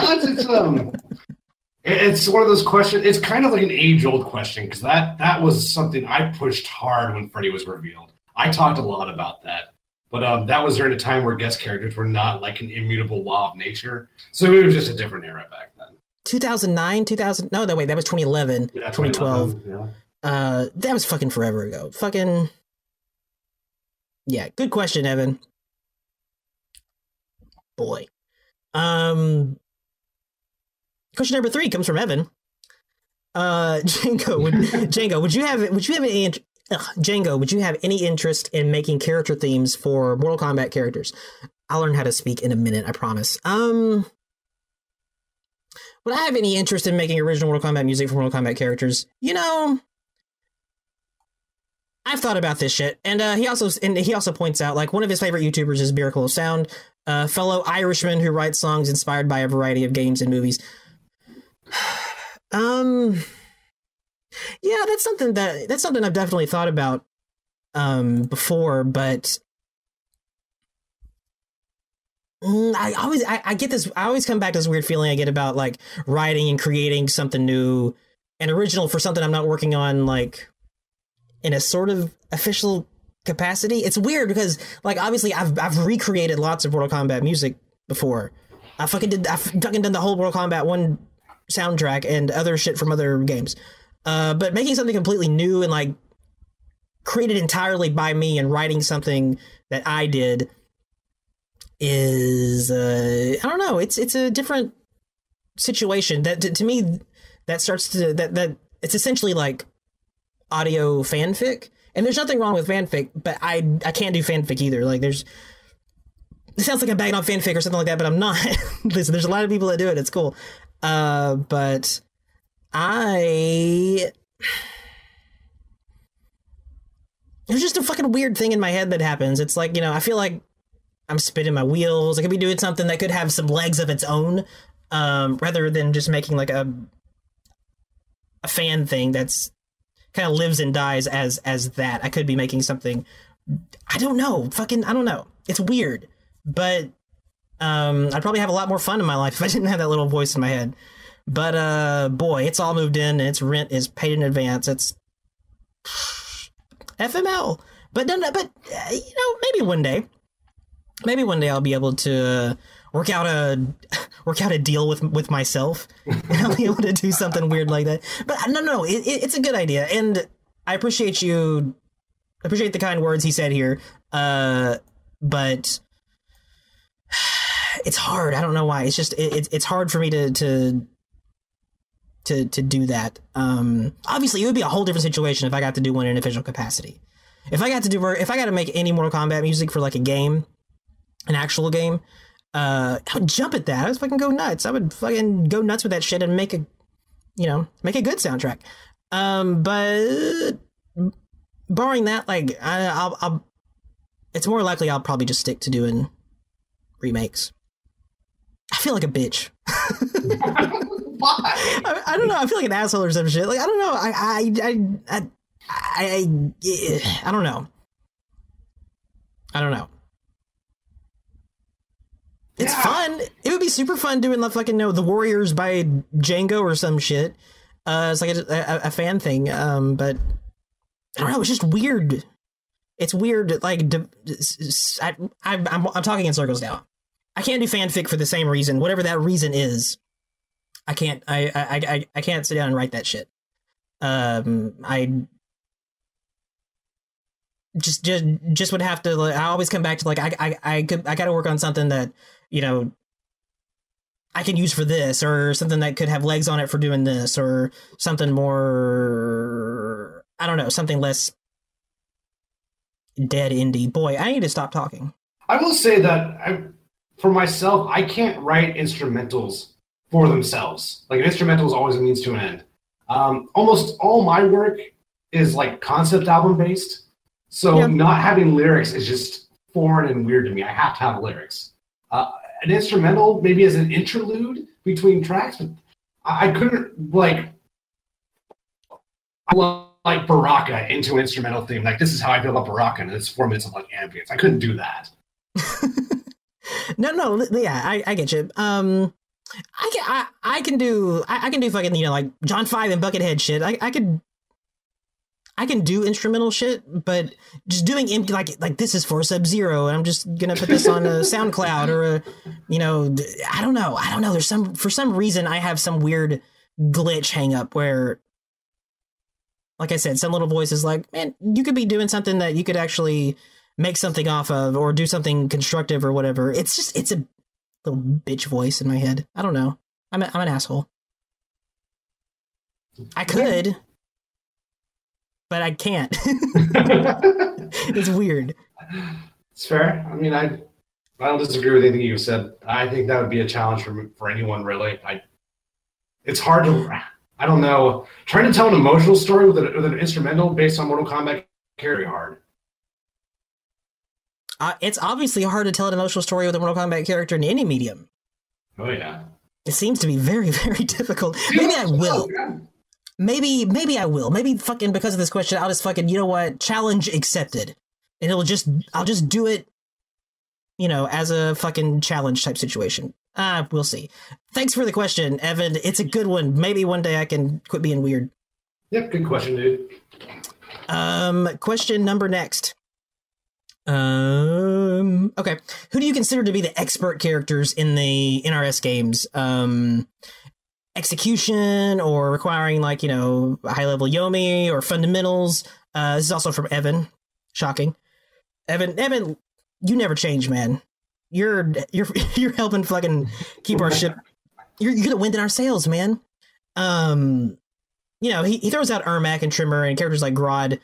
It's one of those questions. It's kind of like an age-old question, because that was something I pushed hard when Freddy was revealed. I talked a lot about that. But that was during a time where guest characters were not like an immutable law of nature. So it was just a different era back then. 2009, 2000. No, that was 2011, yeah, 2012. Yeah. That was fucking forever ago. Fucking. Yeah, good question, Evan. Boy. Question number 3 comes from Evan. Django, would you have any interest in making character themes for Mortal Kombat characters? I'll learn how to speak in a minute, I promise. Would I have any interest in making original Mortal Kombat music for Mortal Kombat characters? I've thought about this shit, and he also points out, like, one of his favorite YouTubers is Miracle of Sound, a fellow Irishman who writes songs inspired by a variety of games and movies. Yeah, that's something I've definitely thought about before, but I always come back to this weird feeling I get about like writing and creating something new and original for something I'm not working on, like in a sort of official capacity. It's weird because, like, obviously I've recreated lots of Mortal Kombat music before, I've fucking done the whole Mortal Kombat 1 soundtrack and other shit from other games. But making something completely new and like created entirely by me and writing something that I did is I don't know. It's a different situation that to me that starts to that it's essentially like audio fanfic. And there's nothing wrong with fanfic, but I can't do fanfic either. Like it sounds like I'm bagging on fanfic or something like that, but I'm not. Listen, there's a lot of people that do it. It's cool. But there's just a fucking weird thing in my head that happens. It's like, I feel like I'm spinning my wheels. I could be doing something that could have some legs of its own, rather than just making like a fan thing that's kind of lives and dies as that. I could be making something, I don't know. I don't know. It's weird, but I'd probably have a lot more fun in my life if I didn't have that little voice in my head. But boy, it's all moved in and its rent is paid in advance. It's FML. But maybe one day I'll be able to work out a deal with myself, and I'll be able to do something weird like that. But no, it's a good idea, and I appreciate the kind words he said here. But it's hard. I don't know why. It's just it's hard for me to do that. Obviously, it would be a whole different situation if I got to do one in an official capacity. If I got to make any Mortal Kombat music for like a game, an actual game, I would jump at that. I would fucking go nuts. I would fucking go nuts with that shit and make a good soundtrack. But barring that, like I'll it's more likely I'll probably just stick to doing remakes. I feel like a bitch. Why? I don't know. I feel like an asshole or some shit. Like I don't know. I don't know. I don't know. It's fun. It would be super fun doing the fucking The Warriors by Django or some shit. It's like a fan thing. But I don't know. It's just weird. It's weird. Like I'm talking in circles now. I can't do fanfic for the same reason, whatever that reason is. I can't. I can't sit down and write that shit. I just would have to. Like, I always come back to like I got to work on something that I can use for this, or something that could have legs on it for doing this, or something more. I don't know, something less dead indie. Boy, I need to stop talking. I will say that for myself, I can't write instrumentals for themselves. Like an instrumental is always a means to an end. Almost all my work is like concept album based. So not having lyrics is just foreign and weird to me. I have to have lyrics. An instrumental, maybe as an interlude between tracks, but I couldn't like Baraka into an instrumental theme. Like, this is how I feel about Baraka, and it's 4 minutes of like ambience. I couldn't do that. No, yeah, I get you. I can do fucking like John 5 and Buckethead shit. I can do instrumental shit, but just doing empty like this is for Sub-Zero, and I'm just gonna put this on a SoundCloud or I don't know. There's for some reason I have some weird glitch hang up where, like I said, some little voice is like, man, you could be doing something that you could actually make something off of, or do something constructive or whatever. It's a little bitch voice in my head. I don't know. I'm an asshole. I could. But I can't. It's weird. It's fair. I mean, I don't disagree with anything you said. I think that would be a challenge for anyone, really. It's hard to, I don't know, trying to tell an emotional story with an instrumental based on Mortal Kombat very hard. It's obviously hard to tell an emotional story with a Mortal Kombat character in any medium. Oh yeah. It seems to be very, very difficult. Maybe I will. Maybe I will. Maybe fucking because of this question, I'll just fucking, you know what, challenge accepted. And I'll just do it, as a fucking challenge type situation. We'll see. Thanks for the question, Evan. It's a good one. Maybe one day I can quit being weird. Yep, good question, dude. Question number next. Okay. Who do you consider to be the expert characters in the NRS games? Execution or requiring like, high level Yomi or fundamentals. This is also from Evan. Shocking. Evan, you never change, man. You're helping fucking keep our ship. You're the wind in our sails, man. He throws out Ermac and Trimmer and characters like Grodd.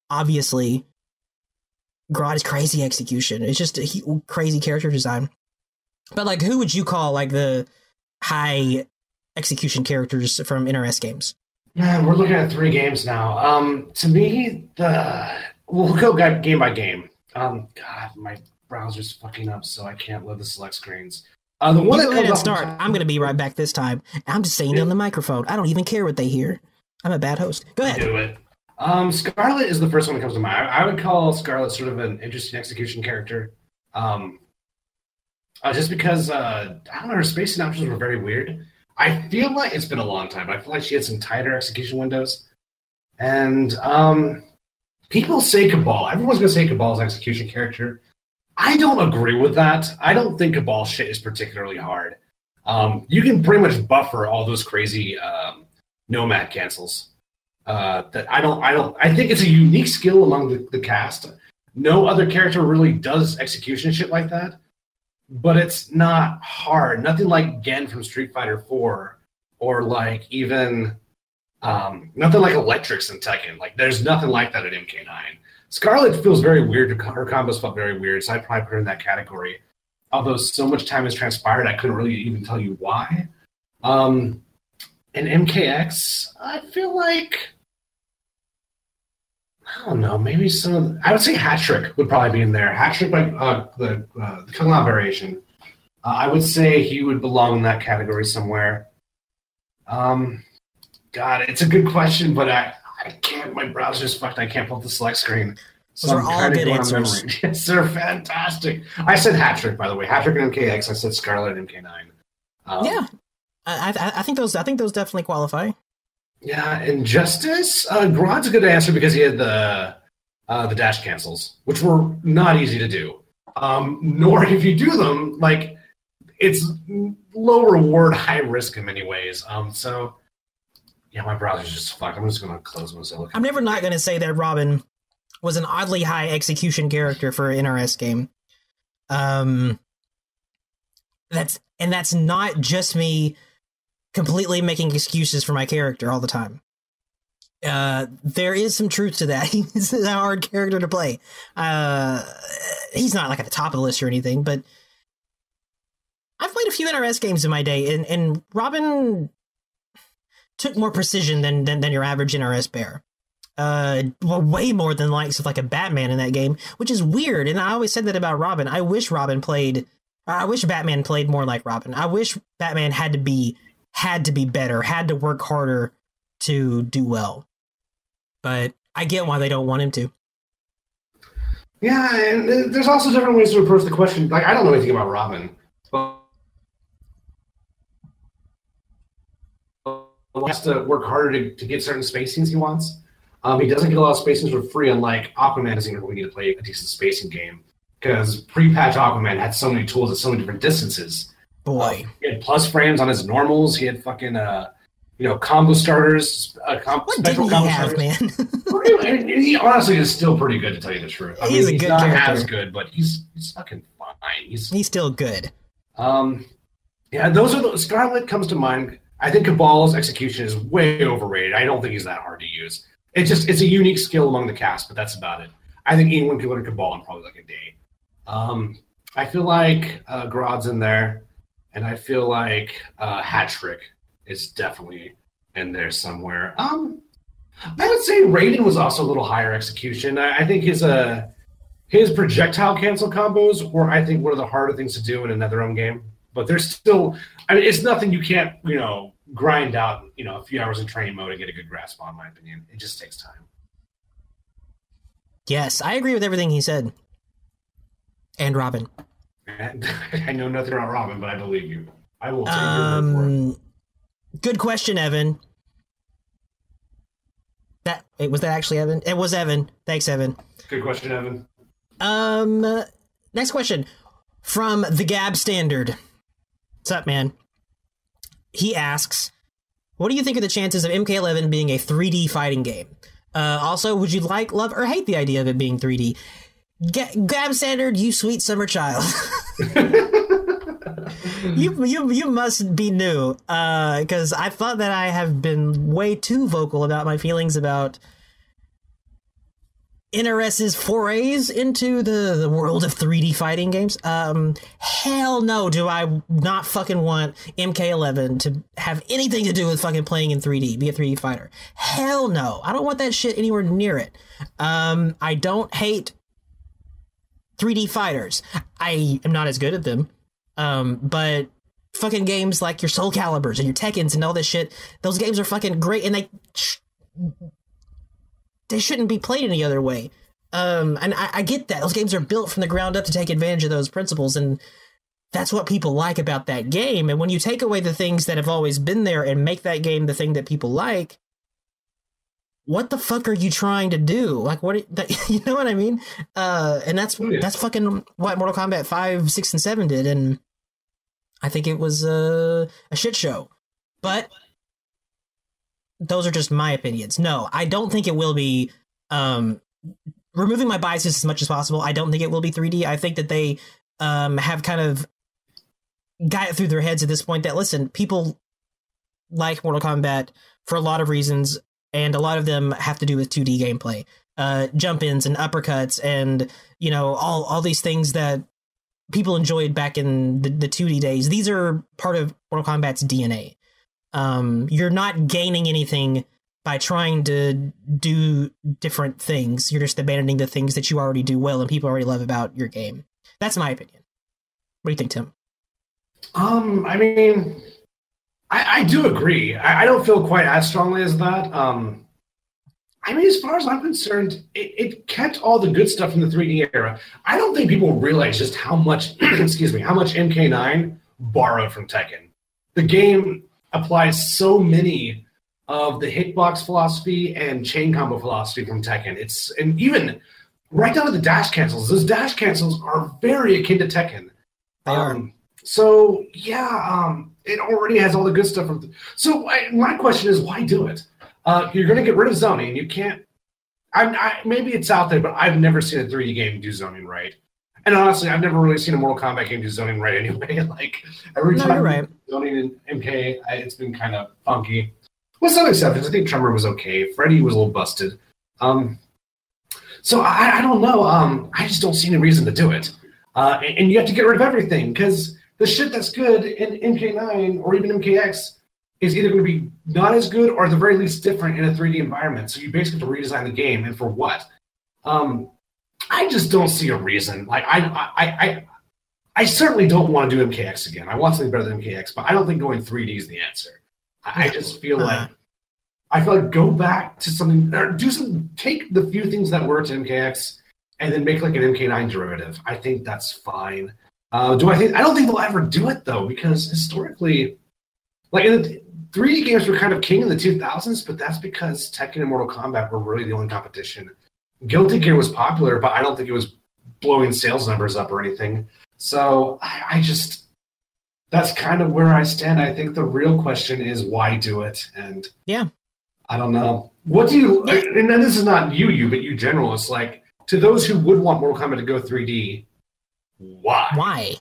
Obviously, Grodd is crazy execution. It's just crazy character design. But like, who would you call like the high execution characters from NRS games? Man, we're looking at 3 games now. To me, we'll go game by game. God, my browser's fucking up, so I can't load the select screens. The one go ahead and start. I'm going to be right back this time. I'm just saying it on the microphone. I don't even care what they hear. I'm a bad host. Go ahead. Do it. Scarlet is the first one that comes to mind. I would call Scarlet sort of an interesting execution character. Just because, I don't know, her spacing options were very weird. I feel like it's been a long time, but I feel like she had some tighter execution windows. And people say Cabal. Everyone's going to say Cabal's execution character. I don't agree with that. I don't think Cabal shit is particularly hard. You can pretty much buffer all those crazy Nomad cancels. I think it's a unique skill among the cast. No other character really does execution shit like that. But it's not hard. Nothing like Gen from Street Fighter 4 or like even nothing like Electrics in Tekken. Like there's nothing like that at MK9. Scarlet feels very weird. Her combos felt very weird, so I'd probably put her in that category. Although so much time has transpired, I couldn't really even tell you why. In MKX, I feel like, I don't know, maybe I would say Hat Trick would probably be in there. Hat Trick, like the Kung Lao variation. I would say he would belong in that category somewhere. God, it's a good question, but I can't. My browser's fucked. I can't pull up the select screen. So those are all good answers. Yes, they're fantastic. I said Hat Trick, by the way. Hat Trick and MKX. I said Scarlet and MK9. Yeah, I think those definitely qualify. Yeah, Injustice. Grodd's a good answer because he had the dash cancels, which were not easy to do. Nor if you do them, like it's low reward, high risk in many ways. So yeah, my browser's just fucked. I'm just gonna close Mozilla. I'm never not gonna say that Robin was an oddly high execution character for an NRS game. That's not just me completely making excuses for my character all the time. There is some truth to that. He's a hard character to play. He's not like at the top of the list or anything, but I've played a few NRS games in my day, and Robin took more precision than your average NRS bear. Well, way more than likes of like a Batman in that game, which is weird. And I always said that about Robin. I wish Batman played more like Robin. I wish Batman had to be better, had to work harder to do well. But I get why they don't want him to. Yeah, and there's also different ways to approach the question. Like, I don't know anything about Robin, but he has to work harder to get certain spacings he wants. He doesn't get a lot of spacings for free, unlike Aquaman doesn't really need to play a decent spacing game. Because pre-patch Aquaman had so many tools at so many different distances. Boy. He had plus frames on his normals. He had fucking, combo starters. What didn't he have, man? He honestly is still pretty good, to tell you the truth. He's not character. As good, but he's fucking fine. He's still good. Yeah, Scarlet comes to mind. I think Cabal's execution is way overrated. I don't think he's that hard to use. It's a unique skill among the cast, but that's about it. I think anyone could learn Cabal in probably like a day. I feel like Grodd's in there, and I feel like Hat Trick is definitely in there somewhere. I would say Raiden was also a little higher execution. I think his projectile cancel combos were, I think, one of the harder things to do in a NetherRealm game. But there's still, it's nothing you can't, grind out, a few hours of training mode and get a good grasp on, in my opinion. It just takes time. Yes, I agree with everything he said. And Robin. And I know nothing about Robin, but I believe you. I will take your word for it. Good question, Evan. Was that actually Evan? It was Evan. Thanks, Evan. Good question, Evan. Next question from the Gab Standard. What's up, man? He asks, what do you think of the chances of MK11 being a 3D fighting game? Also, would you like, love, or hate the idea of it being 3D? Gab Standard, you sweet summer child. you must be new, because I thought that I have been way too vocal about my feelings about NRS's forays into the world of 3D fighting games. Hell no, do I not fucking want MK11 to have anything to do with fucking playing in 3D, be a 3D fighter. Hell no, I don't want that shit anywhere near it. I don't hate 3D fighters. I am not as good at them. But fucking games like your Soul Caliburs and your Tekkens and all this shit, those games are fucking great, and they shouldn't be played any other way. And I get that. Those games are built from the ground up to take advantage of those principles, and that's what people like about that game. And when you take away the things that have always been there and make that game the thing that people like, what the fuck are you trying to do? Like, what, you know what I mean? And that's fucking what Mortal Kombat 5, 6, and 7 did, and I think it was a shit show. But those are just my opinions. No, I don't think it will be, removing my biases as much as possible, I don't think it will be 3D. I think that they have kind of got it through their heads at this point that, listen, people like Mortal Kombat for a lot of reasons, and a lot of them have to do with 2D gameplay. Jump-ins and uppercuts and, you know, all these things that people enjoyed back in the 2D days. These are part of Mortal Kombat's DNA. You're not gaining anything by trying to do different things. You're just abandoning the things that you already do well and people already love about your game. That's my opinion. What do you think, Tim? I mean, I do agree. I don't feel quite as strongly as that. I mean, as far as I'm concerned, it kept all the good stuff from the 3D era. I don't think people realize just how much, excuse me, how much MK9 borrowed from Tekken. The game applies so many of the hitbox philosophy and chain combo philosophy from Tekken. And even right down to the dash cancels. Those dash cancels are very akin to Tekken. They are. So yeah, it already has all the good stuff. My question is, why do it? You're going to get rid of zoning. You can't. Maybe it's out there, but I've never seen a 3D game do zoning right. And honestly, I've never really seen a Mortal Kombat game do zoning right anyway. Like every time right. zoning in MK, it's been kind of funky. With some exceptions, I think Tremor was okay. Freddy was a little busted. So I don't know. I just don't see any reason to do it. And you have to get rid of everything because the shit that's good in MK9 or even MKX is either going to be not as good or at the very least different in a 3D environment. So you basically have to redesign the game, and for what? I just don't see a reason. Like I certainly don't want to do MKX again. I want something better than MKX, but I don't think going 3D is the answer. I just feel like go back to something or take the few things that worked in MKX and then make like an MK9 derivative. I think that's fine. I don't think they'll ever do it though, because historically, like in the 3D games were kind of king in the 2000s, but that's because Tekken and Mortal Kombat were really the only competition. Guilty Gear was popular, but I don't think it was blowing sales numbers up or anything. So I just, that's kind of where I stand. I think the real question is why do it? And yeah, I don't know. What do you, and then this is not you, but you generalists, like to those who would want Mortal Kombat to go 3D, why? Why?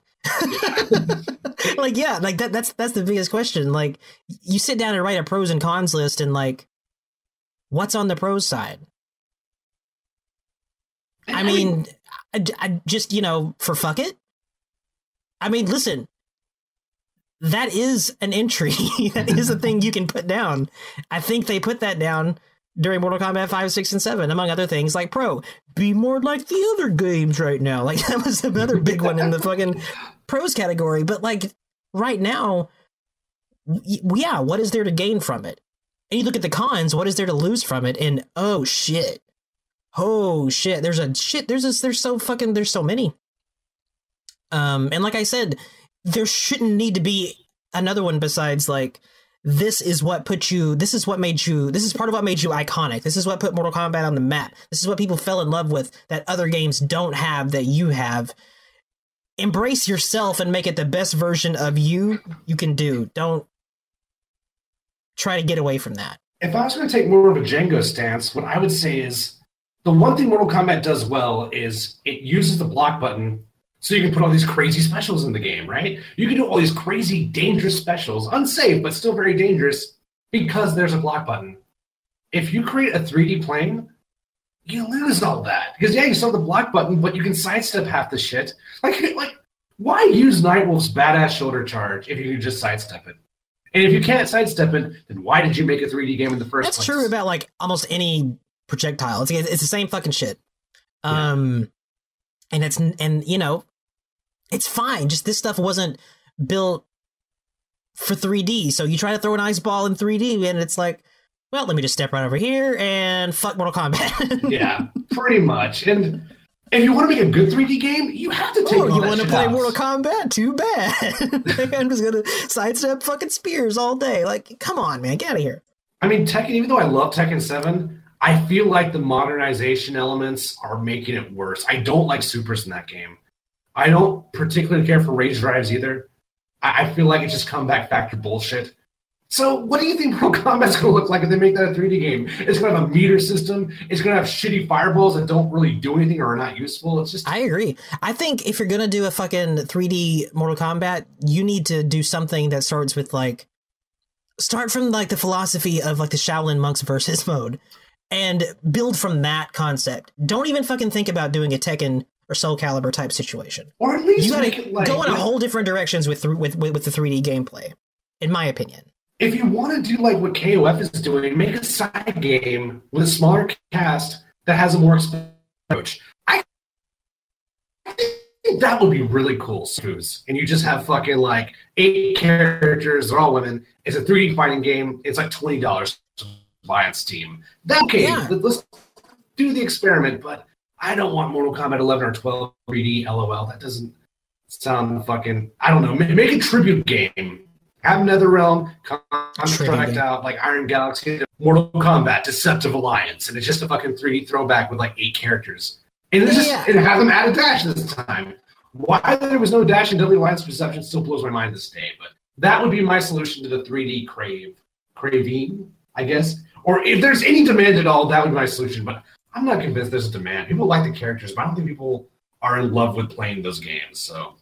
Like, yeah, like that's the biggest question. Like, you sit down and write a pros and cons list, and like, what's on the pros side? I mean, I just, you know, for fuck it. I mean, listen, that is an entry. That is a thing you can put down. I think they put that down during Mortal Kombat 5, 6, and 7, among other things, like pro. Be more like the other games right now. Like, that was another big one in the fucking pros category. But, like, right now, yeah, what is there to gain from it? And you look at the cons, what is there to lose from it? And, oh, shit. There's so many. And like I said, there shouldn't need to be another one besides, like, this is what put you, this is what made you, this is part of what made you iconic. This is what put Mortal Kombat on the map. This is what people fell in love with that other games don't have that you have. Embrace yourself and make it the best version of you can do. Don't try to get away from that. If I was going to take more of a Django stance, what I would say is the one thing Mortal Kombat does well is it uses the block button so you can put all these crazy specials in the game, right? You can do all these crazy, dangerous specials, unsafe, but still very dangerous because there's a block button. If you create a 3D plane, you lose all that. Because, yeah, you still have the block button, but you can sidestep half the shit. Like why use Nightwolf's badass shoulder charge if you can just sidestep it? And if you can't sidestep it, then why did you make a 3D game in the first place? That's true about, like, almost any projectile. It's the same fucking shit. And you know, it's fine. Just this stuff wasn't built for 3D. So you try to throw an ice ball in 3D and it's like, well, let me just step right over here and fuck Mortal Kombat. Yeah, pretty much. And if you want to make a good 3D game, you have to take all that shit out. You want to play Mortal Kombat? Too bad. I'm just going to sidestep fucking spears all day. Like, come on, man. Get out of here. I mean, Tekken, even though I love Tekken 7, I feel like the modernization elements are making it worse. I don't like supers in that game. I don't particularly care for rage drives either. I feel like it's just comeback factor bullshit. So what do you think Mortal Kombat's going to look like if they make that a 3D game? It's going to have a meter system. It's going to have shitty fireballs that don't really do anything or are not useful. It's just... I agree. I think if you're going to do a fucking 3D Mortal Kombat, you need to do something that starts with, like... Start from, like, the philosophy of, like, the Shaolin monks versus mode. And build from that concept. Don't even fucking think about doing a Tekken or Soul Calibur type situation. Or at least you gotta go in a whole different directions with the 3D gameplay, in my opinion. If you want to do like what KOF is doing, make a side game with a smaller cast that has a more expensive approach. I think that would be really cool. And you just have fucking like 8 characters, they're all women. It's a 3D fighting game. It's like $20 to buy on Steam. Let's do the experiment, but I don't want Mortal Kombat 11 or 12 3D LOL. That doesn't sound fucking, I don't know. Make a tribute game. Have NetherRealm contract out like Iron Galaxy, Mortal Kombat, Deceptive Alliance, and it's just a fucking 3D throwback with like 8 characters. And and have them add a dash this time. Why there was no dash in Deadly Alliance Perception still blows my mind this day, but that would be my solution to the 3D craving, I guess. Or if there's any demand at all, that would be my solution, but I'm not convinced there's a demand. People like the characters, but I don't think people are in love with playing those games. So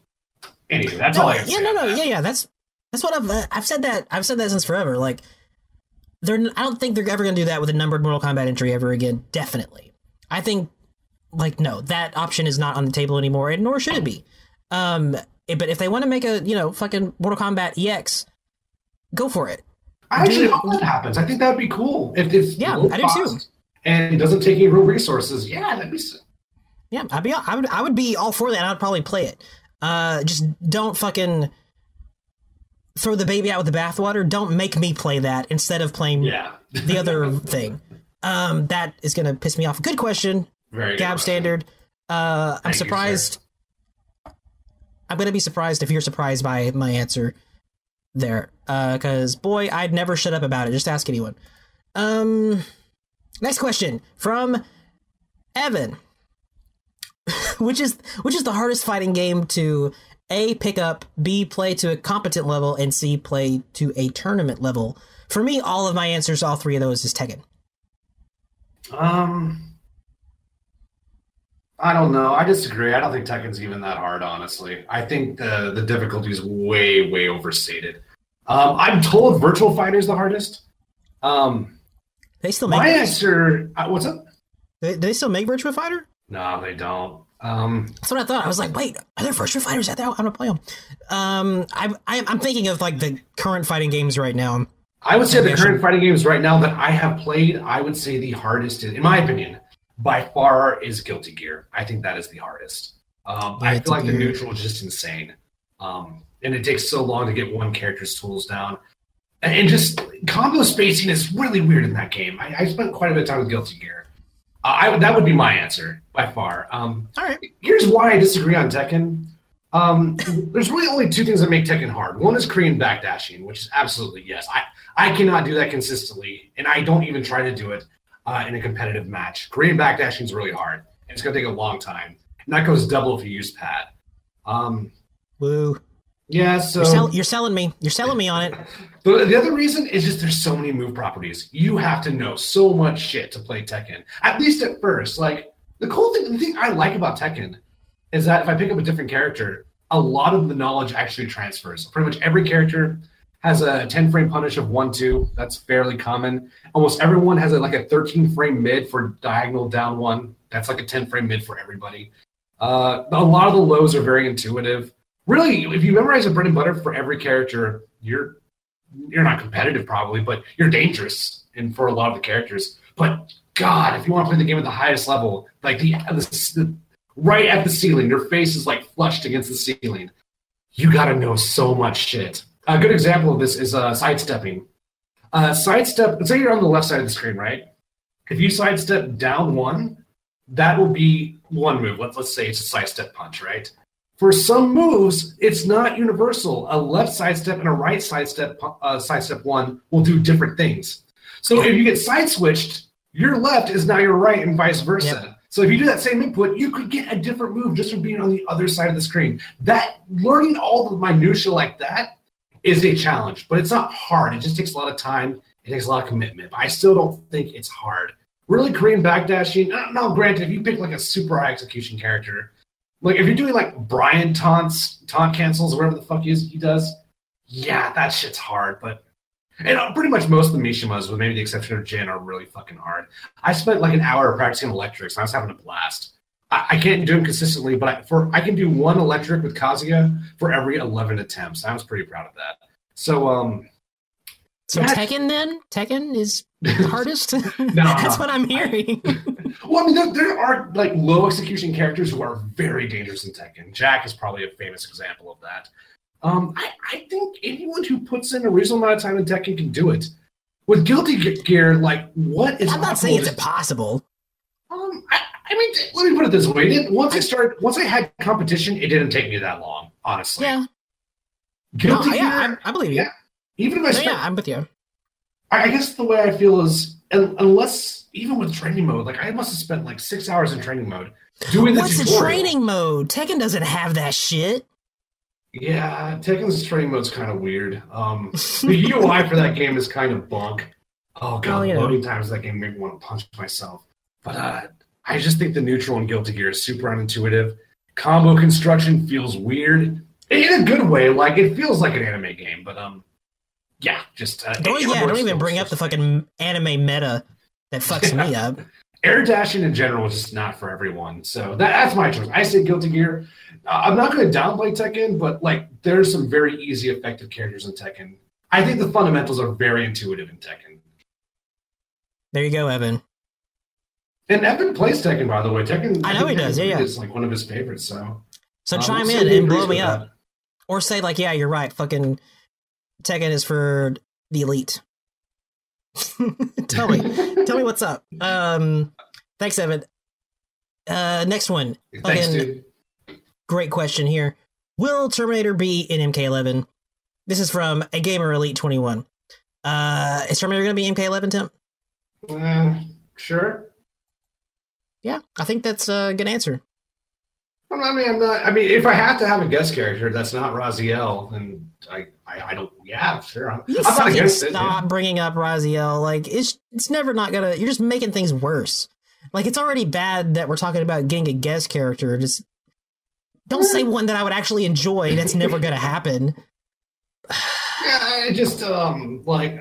anyway, that's all I have to say. That's what I've said that. I've said that since forever. Like, I don't think they're ever going to do that with a numbered Mortal Kombat entry ever again. Definitely. I think, like, no, that option is not on the table anymore, and nor should it be. But if they want to make a, fucking Mortal Kombat EX, go for it. I actually hope that happens. I think that would be cool. If it's I do too. And it doesn't take any real resources. Yeah, that'd be. Yeah, I would be all for that. I'd probably play it. Just don't fucking throw the baby out with the bathwater. Don't make me play that instead of playing the other thing. That is going to piss me off. Good question. Very Gab good standard. I'm surprised. I'm going to be surprised if you're surprised by my answer there. Because, boy, I'd never shut up about it. Just ask anyone. Next question from Evan. Which is the hardest fighting game to A, pick up, B, play to a competent level, and C, play to a tournament level? For me, all of my answers, all 3 of those, is Tekken. I don't know. I disagree. I don't think Tekken's even that hard, honestly. I think the difficulty is way, way overstated. I'm told Virtual Fighter's the hardest. They still make my answer. What's up? Do they still make Virtua Fighter? No, they don't. That's what I thought. I was like, wait, are there Virtua Fighters out there? I'm gonna play them. I'm thinking of like the current fighting games right now. I would say the current fighting games right now that I have played, I would say the hardest, in my opinion, by far is Guilty Gear. I think that is the hardest. I feel like the neutral is just insane. And it takes so long to get one character's tools down. And just combo spacing is really weird in that game. I spent quite a bit of time with Guilty Gear. That would be my answer by far. All right. Here's why I disagree on Tekken. There's really only two things that make Tekken hard. One is Korean backdashing, which is absolutely yes. I cannot do that consistently, and I don't even try to do it in a competitive match. Korean backdashing is really hard, and it's going to take a long time. And that goes double if you use pad. Woo. Yeah, so you're selling me. You're selling me on it. The other reason is just there's so many move properties. You have to know so much shit to play Tekken. At least at first. Like the thing I like about Tekken is that if I pick up a different character, a lot of the knowledge actually transfers. Pretty much every character has a 10-frame punish of 1-2. That's fairly common. Almost everyone has a 13-frame mid for diagonal down 1. That's like a 10-frame mid for everybody. A lot of the lows are very intuitive. Really, if you memorize a bread and butter for every character, you're not competitive probably, but you're dangerous and for a lot of the characters. But God, if you want to play the game at the highest level, like the right at the ceiling, your face is like flushed against the ceiling. You got to know so much shit. A good example of this is sidestepping. Sidestep, let's say you're on the left side of the screen, right? If you sidestep down 1, that will be one move. Let's say it's a sidestep punch, right? For some moves, it's not universal. A left sidestep and a right sidestep 1 will do different things. So if you get side switched, your left is now your right and vice versa. Yep. So if you do that same input, you could get a different move just from being on the other side of the screen. That learning all the minutia like that is a challenge, but it's not hard. It just takes a lot of time. It takes a lot of commitment. But I still don't think it's hard. Really, Korean backdashing. Now, granted, if you pick like a super high execution character, like if you're doing like Brian taunt cancels, or whatever the fuck he does, yeah, that shit's hard. But pretty much most of the Mishimas, with maybe the exception of Jin, are really fucking hard. I spent like an hour practicing electrics, and I was having a blast. I can't do them consistently, but I can do one electric with Kazuya for every 11 attempts. I was pretty proud of that. So yeah. Tekken then? Tekken is the hardest? That's what I'm hearing. Well, I mean, there are like low execution characters who are very dangerous in Tekken. Jack is probably a famous example of that. I think anyone who puts in a reasonable amount of time in Tekken can do it. With Guilty Gear, like, what is... I'm not saying it's impossible. I mean, let me put it this way. Once I had competition, it didn't take me that long, honestly. Yeah. Guilty Gear, yeah, I believe you. Yeah. Even if yeah, I'm with you. I guess the way I feel is, unless, even with training mode, like, I must have spent like 6 hours in training mode doing the tutorial. What's the training mode? Tekken doesn't have that shit. Yeah, Tekken's training mode's kind of weird. The UI for that game is kind of bunk. Oh, God, loading times of that game made me want to punch myself. But I just think the neutral in Guilty Gear is super unintuitive. Combo construction feels weird. In a good way, like, it feels like an anime game, but, yeah, just... don't even bring up the fucking anime meta that fucks me up. Air dashing in general is just not for everyone, so that's my choice. I say Guilty Gear. I'm not going to downplay Tekken, but like there's some very easy, effective characters in Tekken. I think the fundamentals are very intuitive in Tekken. There you go, Evan. And Evan plays Tekken, by the way. Tekken, I know he does. Yeah, it's like one of his favorites. So chime in and blow me up, or say like, yeah, you're right. Fucking Tekken is for the elite. tell me what's up. Thanks, Evan. Next one. Thanks, dude. Great question here. Will Terminator be in MK11? This is from a gamer elite 21. Is Terminator going to be MK11, Tim? Sure. Yeah, I think that's a good answer. I mean, if I have to have a guest character that's not Raziel, then I don't. Yeah, sure. I'm not against it. Stop bringing up Raziel. Like it's never not gonna. You're just making things worse. Like it's already bad that we're talking about getting a guest character. Just don't say one that I would actually enjoy. That's never gonna happen. Yeah, I just like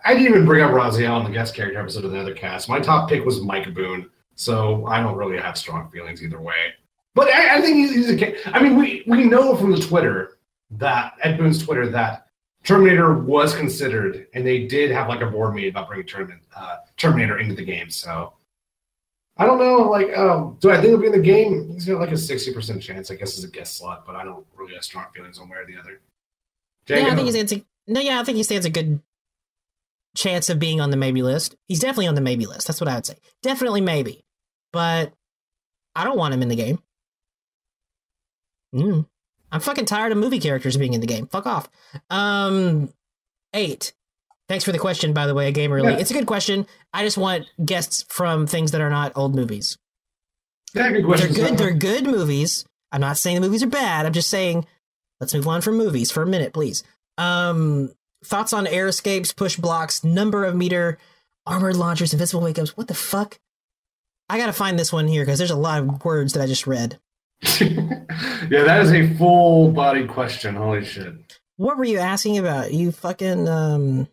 I didn't even bring up Raziel in the guest character episode of the other cast. My top pick was Mike Boone, so I don't really have strong feelings either way. But I think he's a. I mean, we know from the Twitter that Ed Boone's Twitter that Terminator was considered, and they did have like a board meeting about bringing Terminator into the game. So I don't know. Like, do I think he'll be in the game? He's got like a 60% chance, I guess, as a guest slot, but I don't really have strong feelings one way or the other. Yeah, I think he stands a good chance of being on the maybe list. He's definitely on the maybe list. That's what I would say. Definitely maybe, but I don't want him in the game. I'm fucking tired of movie characters being in the game. Fuck off. 8. Thanks for the question, by the way, Gamer Elite. It's a good question. I just want guests from things that are not old movies. Yeah, good question. They're good movies. I'm not saying the movies are bad. I'm just saying, let's move on from movies for a minute, please. Thoughts on air escapes, push blocks, number of meter, armored launchers, invincible wake-ups. What the fuck? I gotta find this one here because there's a lot of words that I just read. Yeah, that is a full-bodied question. Holy shit. What were you asking about? You fucking...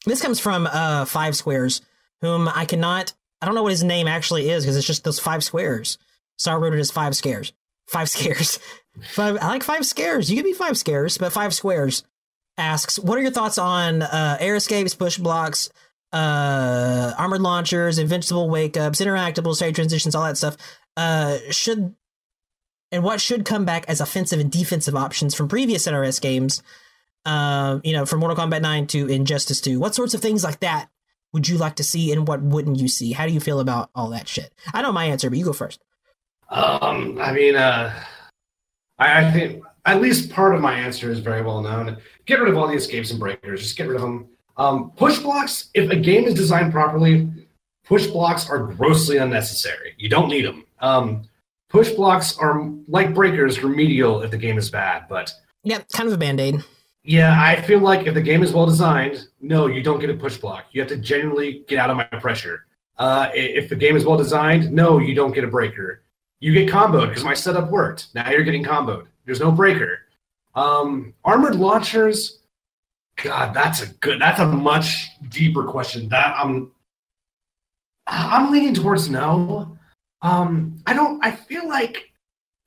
This comes from 5 Squares, whom I don't know what his name actually is because it's just those 5 squares. So I wrote it as 5 scares. 5 scares. I like 5 scares. You can be 5 scares, but 5 Squares asks, what are your thoughts on air escapes, push blocks, armored launchers, invincible wake-ups, interactable, state transitions, all that stuff? What should come back as offensive and defensive options from previous NRS games? From Mortal Kombat 9 to Injustice 2. What sorts of things like that would you like to see, and what wouldn't you see? How do you feel about all that shit? I know my answer, but you go first. I think at least part of my answer is very well known. Get rid of all the escapes and breakers. Just get rid of them. Push blocks, if a game is designed properly, push blocks are grossly unnecessary. You don't need them. Push blocks are like breakers, remedial if the game is bad, but... Yeah, kind of a Band-Aid. Yeah, I feel like if the game is well designed, no, you don't get a push block. You have to genuinely get out of my pressure. If the game is well designed, no, you don't get a breaker. You get comboed because my setup worked. Now you're getting comboed. There's no breaker. Armored launchers, God, that's a much deeper question. That I'm leaning towards no. I feel like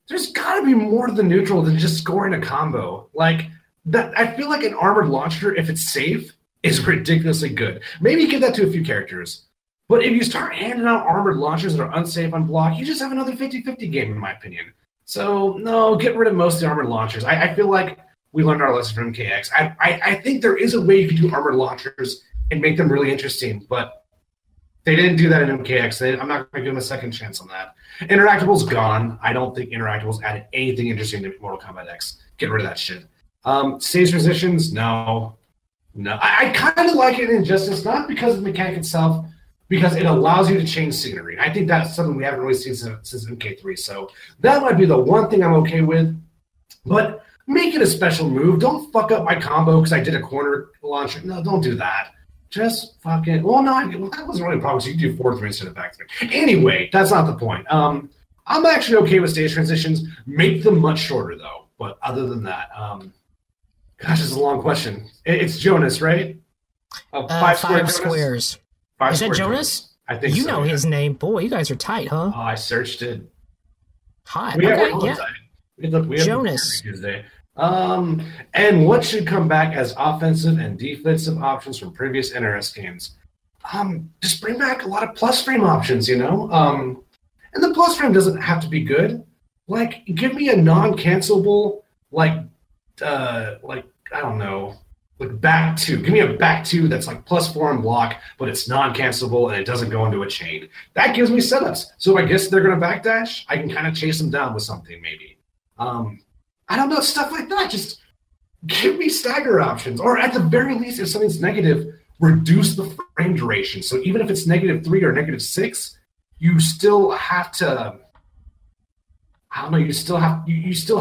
there's gotta be more to the neutral than just scoring a combo. Like that, I feel like an armored launcher, if it's safe, is ridiculously good. Maybe give that to a few characters. But if you start handing out armored launchers that are unsafe on block, you just have another 50-50 game, in my opinion. So, no, get rid of most of the armored launchers. I feel like we learned our lesson from MKX. I think there is a way you can do armored launchers and make them really interesting, but they didn't do that in MKX. I'm not going to give them a second chance on that. Interactable's gone. I don't think Interactable's added anything interesting to Mortal Kombat X. Get rid of that shit. Stage transitions, no. I kind of like it in Injustice, not because of the mechanic itself, because it allows you to change scenery. I think that's something we haven't really seen since MK3. So that might be the one thing I'm okay with. But make it a special move. Don't fuck up my combo because I did a corner launcher. No, don't do that. Just fucking... Well, no, that wasn't really a problem. So you do 4-3 instead of back 3. Anyway, that's not the point. I'm actually okay with stage transitions. Make them much shorter, though. But other than that... gosh, this is a long question. It's Jonas, right? 5 Squares. Is that Jonas? I think you know his name. Boy, you guys are tight, huh? Oh, I searched it. Hot. We have Jonas. Tuesday. And what should come back as offensive and defensive options from previous NRS games? Just bring back a lot of plus frame options, And the plus frame doesn't have to be good. Like, give me a non-cancelable, I don't know, like back 2. Give me a back 2 that's like +4 on block, but it's non-cancelable and it doesn't go into a chain. That gives me setups. So I guess they're going to backdash. I can kind of chase them down with something maybe. I don't know, stuff like that. Just give me stagger options. Or at the very least, if something's negative, reduce the frame duration. So even if it's -3 or -6, you still have to... I don't know. You still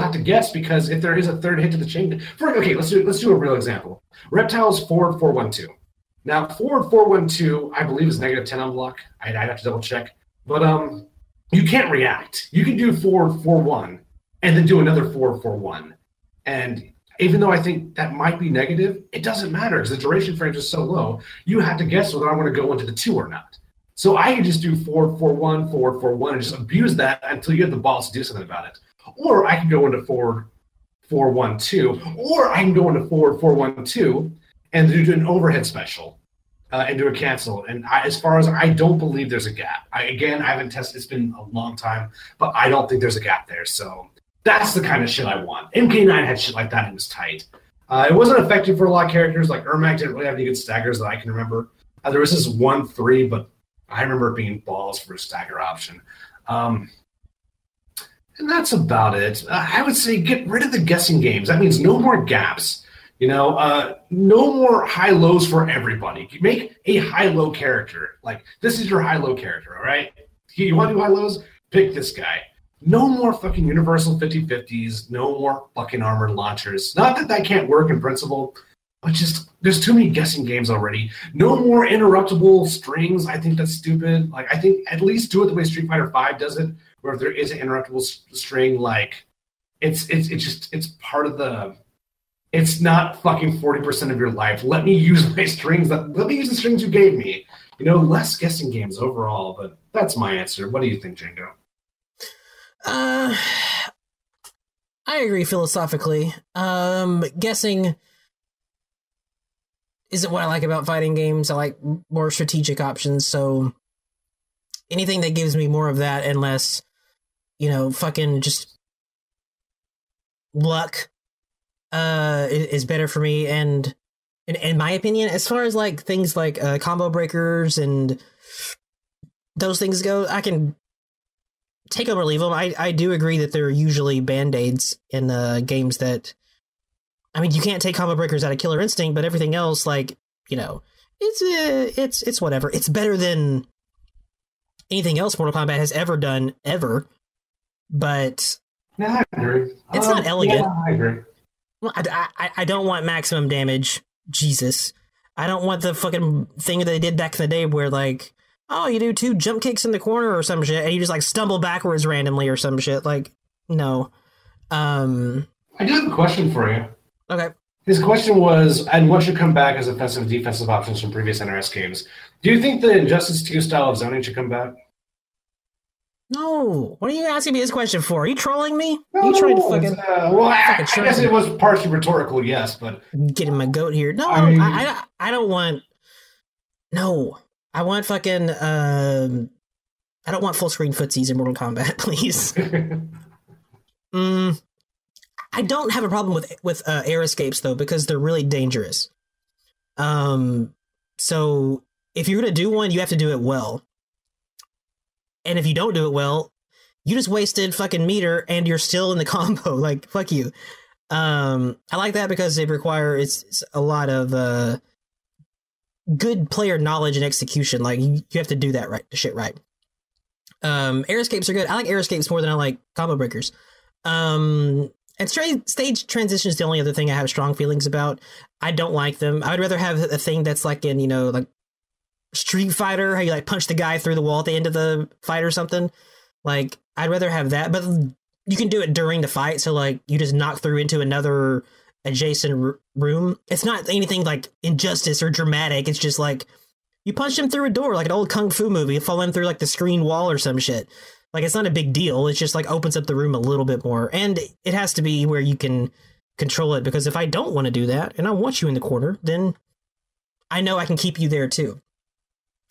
have to guess, because if there is a third hit to the chain, let's do a real example. Reptile's 4-4-1-2. Now 4-4-1-2, I believe, is -10 on block. I'd have to double check, but you can't react. You can do 4-4-1 and then do another 4-4-1, and even though I think that might be negative, it doesn't matter because the duration frames are so low. You have to guess whether I want to go into the 2 or not. So I can just do 4-4-1, 4-4-1, and just abuse that until you have the balls to do something about it. Or I can go into 4-4-1-2, or I can go into 4-4-1-2 and do an overhead special and do a cancel. And as far as I don't believe there's a gap. I haven't tested. It's been a long time, but I don't think there's a gap there. So that's the kind of shit I want. MK9 had shit like that. And it was tight. It wasn't effective for a lot of characters. Like Ermac didn't really have any good staggers that I can remember. There was this 1-3, but I remember it being balls for a stagger option. And that's about it. I would say get rid of the guessing games. That means no more gaps. No more high lows for everybody. Make a high low character. Like, this is your high low character, all right? You want to do high lows? Pick this guy. No more fucking universal 50/50s. No more fucking armored launchers. Not that that can't work in principle, but just there's too many guessing games already. No more interruptible strings. I think that's stupid. Like, I think at least do it the way Street Fighter V does it, where if there is an interruptible string, like it's part of the. It's not fucking 40% of your life. Let me use my strings. Let me use the strings you gave me. Less guessing games overall. But that's my answer. What do you think, Django? I agree philosophically. Guessing isn't what I like about fighting games. I like more strategic options. So anything that gives me more of that and less, fucking just luck, is better for me. And in my opinion, as far as like things like combo breakers and those things go, I can take them or leave them. I do agree that there are usually band-aids in games that, I mean, you can't take combo breakers out of Killer Instinct, but everything else, like, it's whatever. It's better than anything else Mortal Kombat has ever done, ever. But no, I agree. It's not elegant. Yeah, I agree. Well, I don't want maximum damage. Jesus. I don't want the fucking thing that they did back in the day where, like, oh, you do 2 jump kicks in the corner or some shit, and you just, like, stumble backwards randomly or some shit. Like, no. I do have a question for you. Okay. His question was, and what should come back as offensive and defensive options from previous NRS games? Do you think the Injustice 2 style of zoning should come back? No. What are you asking me this question for? Are you trolling me? No, are you trying to fucking... I guess it was partially rhetorical, yes, but... Getting my goat here. No, I don't want... No. I want fucking... I don't want full screen footsies in Mortal Kombat, please. I don't have a problem with air escapes, though, because they're really dangerous. So if you're going to do one, you have to do it well. And if you don't do it well, you just wasted fucking meter and you're still in the combo. Like, fuck you. I like that because it's a lot of good player knowledge and execution. Like, you have to do that right. Air escapes are good. I like air escapes more than I like combo breakers. And stage transition is the only other thing I have strong feelings about. I don't like them. I would rather have a thing that's like in, like Street Fighter, how you like punch the guy through the wall at the end of the fight or something. Like, I'd rather have that, but you can do it during the fight. So like you just knock through into another adjacent room. It's not anything like Injustice or dramatic. It's just like you punch him through a door, like an old kung fu movie, falling through like the screen wall or some shit. Like, it's not a big deal. It's just like opens up the room a little bit more. And it has to be where you can control it, because if I don't want to do that and I want you in the corner, then I know I can keep you there too.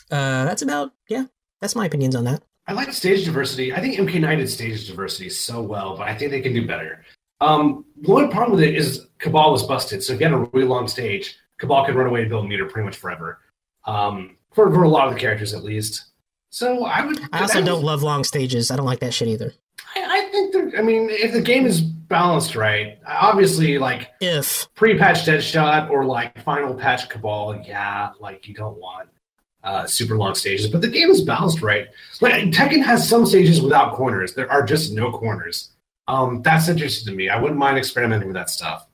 That's my opinions on that. I like stage diversity. I think MK9 did stage diversity so well, but I think they can do better. One problem with it is Cabal was busted. So if you had a really long stage, Cabal could run away and build meter pretty much forever. For a lot of the characters, at least. So I also don't love long stages. I don't like that shit either. I think if the game is balanced right, obviously, like, if pre-patch Deadshot or like final patch Cabal, yeah, like, you don't want super long stages, but the game is balanced right. Like, Tekken has some stages without corners. There are just no corners. That's interesting to me. I wouldn't mind experimenting with that stuff,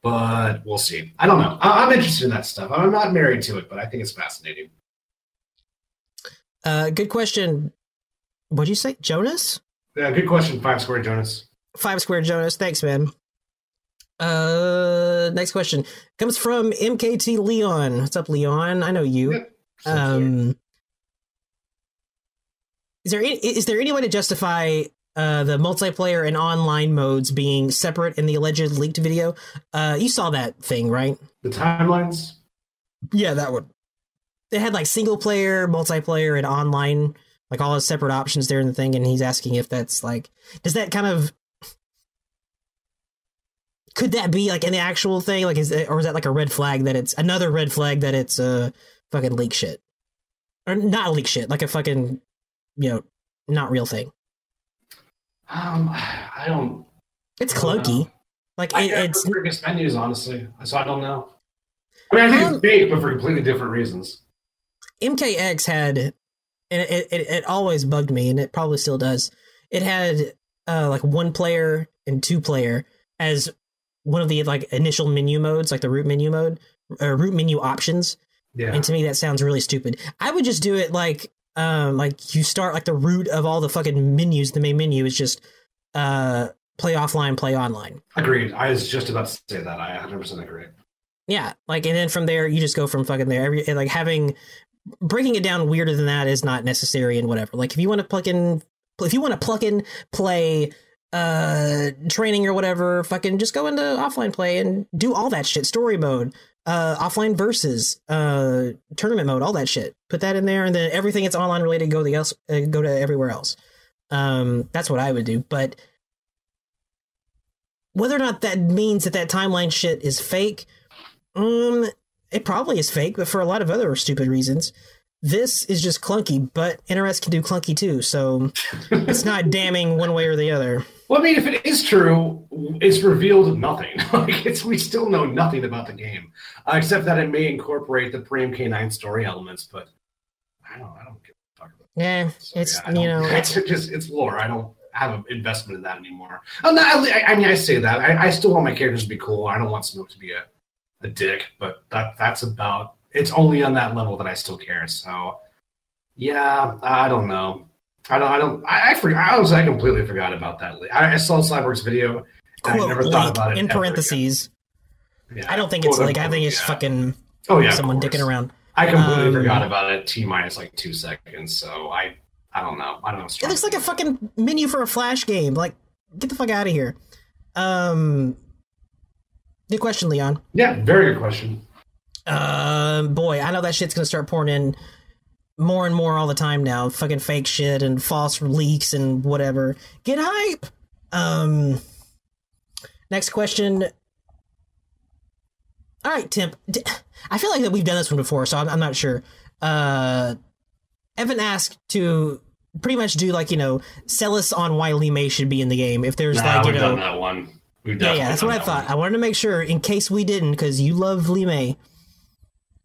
but we'll see. I don't know. I'm interested in that stuff. I'm not married to it, but I think it's fascinating. Good question. What'd you say, Jonas? Yeah, good question. 5 Square Jonas. 5 Square Jonas. Thanks, man. Next question comes from MKT Leon. What's up, Leon? I know you. Yep. Is there any way to justify the multiplayer and online modes being separate in the alleged leaked video? You saw that thing, right? The timelines? Yeah, that one. It had like single player, multiplayer, and online, like all the separate options there in the thing. And he's asking if that's like, does that kind of, could that be like in the actual thing? Like, is that like a red flag that it's another red flag that it's fucking leak shit, or not leak shit, like a fucking, not real thing? I don't. It's I don't know. clunky. Like I've it's heard previous menus, honestly, so I don't know. I mean, I think it's fake, but for completely different reasons. MKX had, and it always bugged me, and it probably still does. It had like 1 player and 2 player as one of the like initial menu modes, like the root menu mode or root menu options. Yeah. And to me, that sounds really stupid. I would just do it like you start like the root of all the fucking menus. The main menu is just play offline, play online. Agreed. I was just about to say that. I 100% agree. Yeah, like, and then from there you just go from fucking there. Like breaking it down weirder than that is not necessary and whatever. Like if you want to plug in play training or whatever, fucking just go into offline play and do all that shit. Story mode, offline versus, tournament mode, all that shit. Put that in there, and then everything that's online related go to everywhere else. That's what I would do. But whether or not that means that timeline shit is fake, it probably is fake, but for a lot of other stupid reasons. This is just clunky, but NRS can do clunky too, so it's not damning one way or the other. Well, I mean, if it is true, it's revealed nothing. We still know nothing about the game, except that it may incorporate the pre-MK9 story elements. But I don't give a fuck about that. Yeah, so, it's it's lore. I don't have an investment in that anymore. I mean, I say that I still want my characters to be cool. I don't want Smoke to be a dick, but that's about. It's only on that level that I still care. So, yeah, I don't know. I forgot. Honestly, I completely forgot about that. I saw Cyborg's video. And I never thought about it. In parentheses. Yeah, I don't think it's like. I think it's fucking. Oh yeah, someone dicking around. I completely forgot about it. T-minus like 2 seconds. So I don't know. I don't know. It looks like a fucking menu for a Flash game. Like, get the fuck out of here. Good question, Leon. Yeah, very good question. Boy, I know that shit's gonna start pouring in more and more all the time now. Fucking fake shit and false leaks and whatever. Get hype. Next question. All right, Timp. I feel like that we've done this one before, so I'm not sure. Evan asked to pretty much do like, sell us on why Lee May should be in the game. If there's we've done that one. Yeah, that's what I thought. I wanted to make sure in case we didn't, because you love Lee May.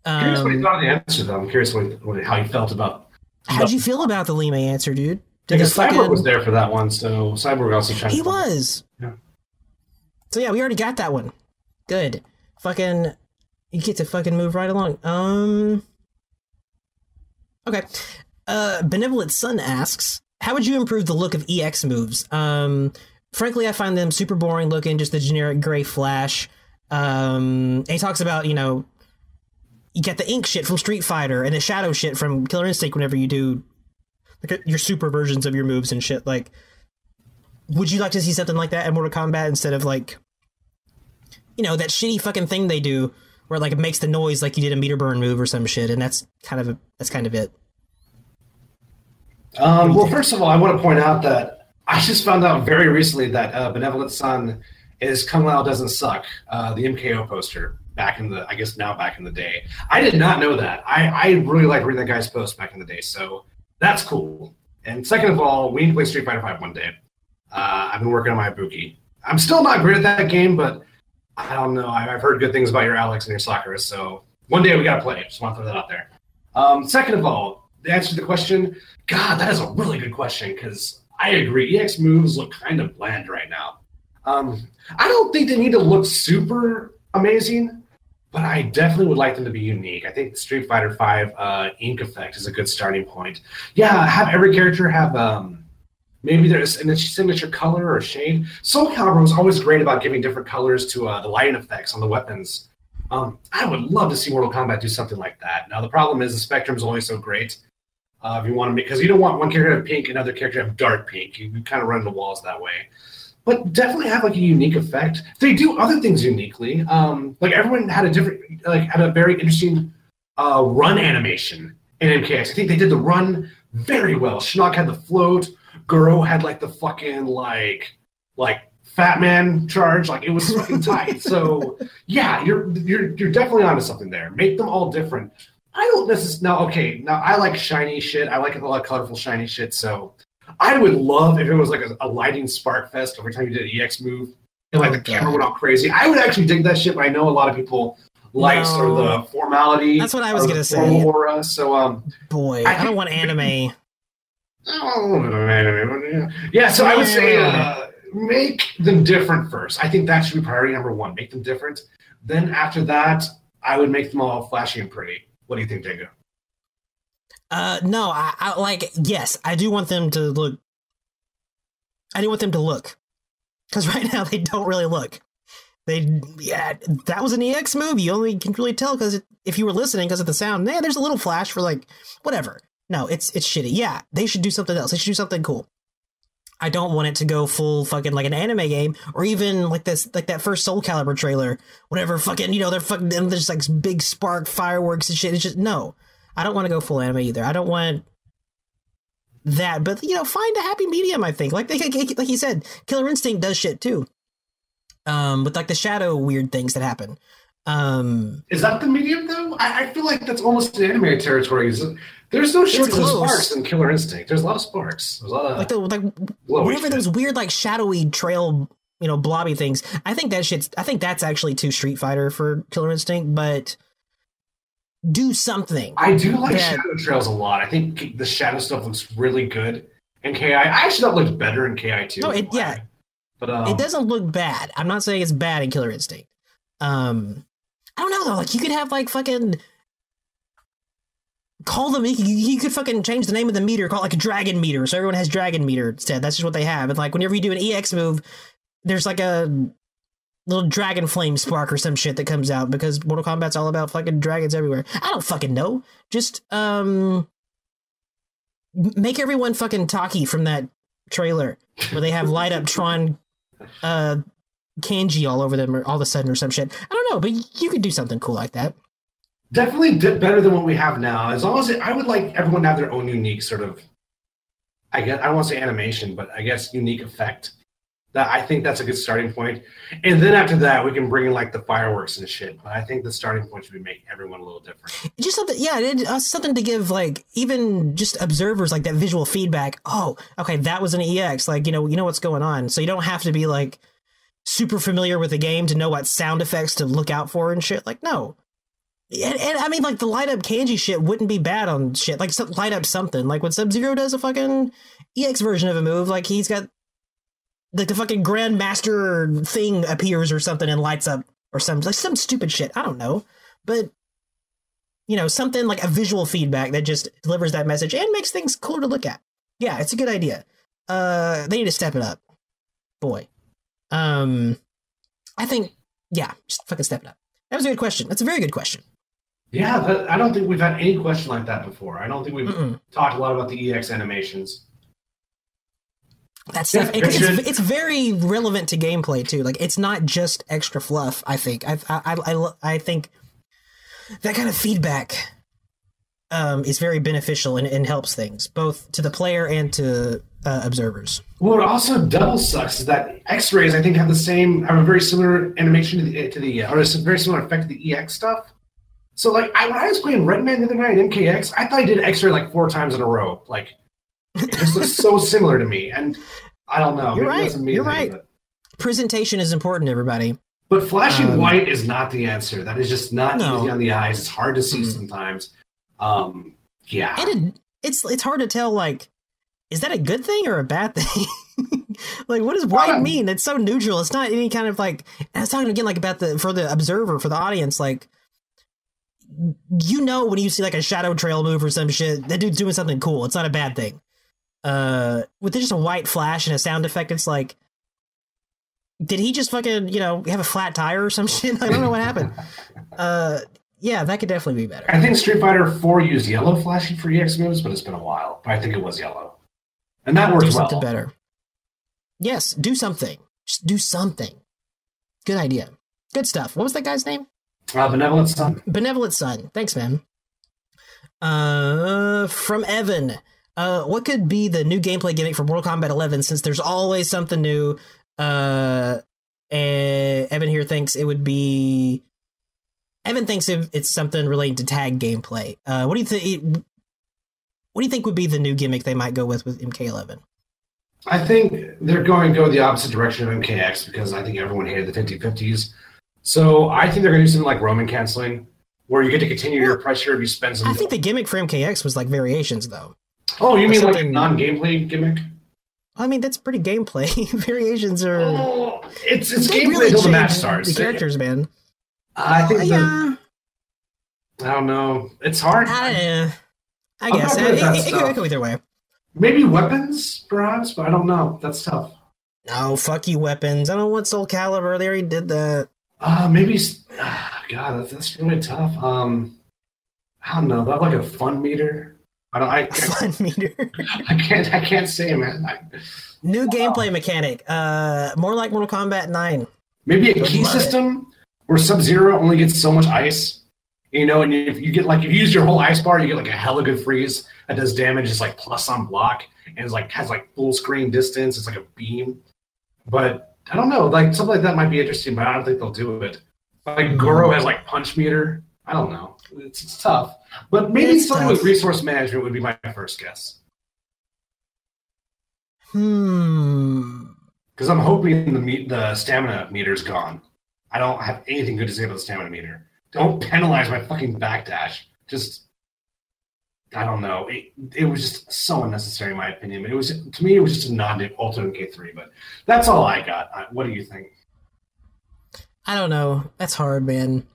I'm curious what you thought of the answer, though. I'm curious how you felt about. How'd you feel about the Lee May answer, dude? Because Cyborg was there for that one, so Cyborg also tried. He was. Yeah. So yeah, we already got that one. Good. Fucking, you get to fucking move right along. Okay. Benevolent Sun asks, how would you improve the look of EX moves? Frankly, I find them super boring looking, just the generic gray flash. And he talks about, you get the ink shit from Street Fighter and the shadow shit from Killer Instinct whenever you do like your super versions of your moves and shit. Like, would you like to see something like that in Mortal Kombat instead of like, that shitty fucking thing they do where like it makes the noise like you did a meter burn move or some shit, and that's kind of it. Well, first of all, I want to point out that I just found out very recently that Benevolent Sun is Kung Lao Doesn't Suck, the MKO poster back in the day. I did not know that. I really like reading that guy's post back in the day, so that's cool. And second of all, we need to play Street Fighter 5 one day. I've been working on my Ibuki. I'm still not great at that game, but I don't know. I've heard good things about your Alex and your Sakura, so one day we got to play. Just want to throw that out there. Second of all, the answer to the question, God, that is a really good question, because I agree. EX moves look kind of bland right now. I don't think they need to look super amazing, but I definitely would like them to be unique. I think the Street Fighter V ink effect is a good starting point. Yeah, have every character have maybe there's a signature color or shade. Soul Calibur was always great about giving different colors to the lighting effects on the weapons. I would love to see Mortal Kombat do something like that. Now, the problem is the spectrum is only so great. If you want to because you don't want one character to have pink and another character to have dark pink. You kind of run into walls that way. But definitely have like a unique effect. They do other things uniquely. Like everyone had a very interesting run animation in MKX. I think they did the run very well. Shinnok had the float. Goro had like the fucking like Fat Man charge. Like it was fucking tight. So yeah, you're definitely onto something there. Make them all different. I don't necessarily now I like shiny shit. I like a lot of colorful shiny shit. So I would love if it was like a lighting spark fest every time you did an EX move, and like the camera went all crazy. I would actually dig that shit, but I know a lot of people like sort of the formality. That's what I was gonna say. Aura. So boy, I don't want anime. Yeah, so I would say make them different first. I think that should be priority number one. Make them different. Then after that, I would make them all flashy and pretty. What do you think, Dingo? No, I like, yes, I do want them to look. I do want them to look. Because right now they don't really look. That was an EX move. You only can really tell because if you were listening because of the sound, there's a little flash for like, whatever. No, it's shitty. Yeah, they should do something else. They should do something cool. I don't want it to go full fucking like an anime game or even like this, like that first Soul Calibur trailer, whatever fucking, they're fucking, there's like big spark fireworks and shit. It's just, no, I don't want to go full anime either. I don't want that, but find a happy medium. I think like you said, Killer Instinct does shit too. With like the shadow weird things that happen. Is that the medium though? I feel like that's almost the anime territory. There's no shortage of sparks in Killer Instinct. There's a lot of sparks. There's a lot of whatever those weird like shadowy trail, blobby things. I think that's actually too Street Fighter for Killer Instinct, but do something. I do like shadow trails a lot. I think the shadow stuff looks really good in KI. I actually thought it looked better in KI too. No, but it doesn't look bad. I'm not saying it's bad in Killer Instinct. I don't know though. Like you could have like fucking call them. You could fucking change the name of the meter, call it like a dragon meter, so everyone has dragon meter instead. That's just what they have. And like whenever you do an EX move, there's like a little dragon flame spark or some shit that comes out because Mortal Kombat's all about fucking dragons everywhere. I don't fucking know. Just make everyone fucking Taki from that trailer where they have light up Tron kanji all over them or all of a sudden or some shit. I don't know, but you could do something cool like that. Definitely better than what we have now. As long as I would like everyone to have their own unique sort of, I don't want to say animation, but I guess unique effect. That I think that's a good starting point. And then after that, we can bring in like the fireworks and shit. But I think the starting point should be make everyone a little different. Just something, something to give like even just observers like that visual feedback. Oh, okay, that was an EX. Like you know what's going on. So you don't have to be like super familiar with the game to know what sound effects to look out for and shit. Like no. And I mean, like the light up kanji shit wouldn't be bad on shit. Like light up something. Like when Sub-Zero does a fucking EX version of a move, like he's got like the fucking Grandmaster thing appears or something and lights up or some stupid shit. I don't know. But, something like a visual feedback that just delivers that message and makes things cooler to look at. Yeah, it's a good idea. They need to step it up. Boy. I think, just fucking step it up. That was a good question. That's a very good question. Yeah, but I don't think we've had any question like that before. I don't think we've talked a lot about the EX animations. That stuff, it's very relevant to gameplay too. Like it's not just extra fluff. I think I think that kind of feedback is very beneficial and helps things both to the player and to observers. What also double sucks is that X-rays I think have a very similar animation or a very similar effect to the EX stuff. So like when I was playing Redman the other night at MKX, I thought I did X-ray like 4 times in a row. Like it just looks so similar to me, and I don't know. You're right. You're right. Presentation is important, everybody. But flashing white is not the answer. That is just not easy on the eyes. It's hard to see sometimes. Yeah. And it's hard to tell, like, is that a good thing or a bad thing? Like, what does white mean? It's so neutral. It's not any kind of, like, I was talking again, like, about for the observer, for the audience, like, when you see, like, a shadow trail move or some shit, that dude's doing something cool. It's not a bad thing. With just a white flash and a sound effect, it's like, did he just fucking, have a flat tire or some shit? I don't know what happened. Yeah, that could definitely be better. I think Street Fighter 4 used yellow flashing for EX moves, but it's been a while. But I think it was yellow. And that works well. Do something better. Yes, do something. Just do something. Good idea. Good stuff. What was that guy's name? Benevolent Sun. Benevolent Sun. Thanks, man. From Evan. What could be the new gameplay gimmick for Mortal Kombat 11 since there's always something new? And Evan here thinks it would be... Evan thinks it's something related to tag gameplay. What do you think would be the new gimmick they might go with MK11? I think they're going to go the opposite direction of MKX because I think everyone hated the 50/50s. So I think they're going to do something like Roman canceling, where you get to continue your pressure if you spend some. I think the gimmick for MKX was like variations, though. Oh, you mean like a non-gameplay gimmick? I mean, that's pretty gameplay. Variations are. Oh, it's gameplay until the match starts. The characters, man. I think. Yeah. I don't know. It's hard. I guess it could go either way. Maybe weapons, perhaps, but I don't know. That's tough. No, fuck you, weapons. I don't want Soul Calibur. They already did that. Maybe. God, that's really tough. I don't know. That like a fun meter. Fun meter. I can't say, man. New gameplay mechanic. More like Mortal Kombat 9. Maybe a key system where Sub-Zero only gets so much ice. You know, and if you use your whole ice bar, you get like a hella good freeze that does damage. It's like plus on block and it's like has like full screen distance. It's like a beam. But I don't know, like something like that might be interesting, but I don't think they'll do it. Like Goro has like punch meter. I don't know. It's tough. But maybe something with resource management would be my first guess. Because I'm hoping the stamina meter's gone. I don't have anything good to say about the stamina meter. Don't penalize my fucking backdash. Just, I don't know. It was just so unnecessary in my opinion. But to me, it was just a nod to Ultimate K3. But that's all I got. What do you think? I don't know. That's hard, man.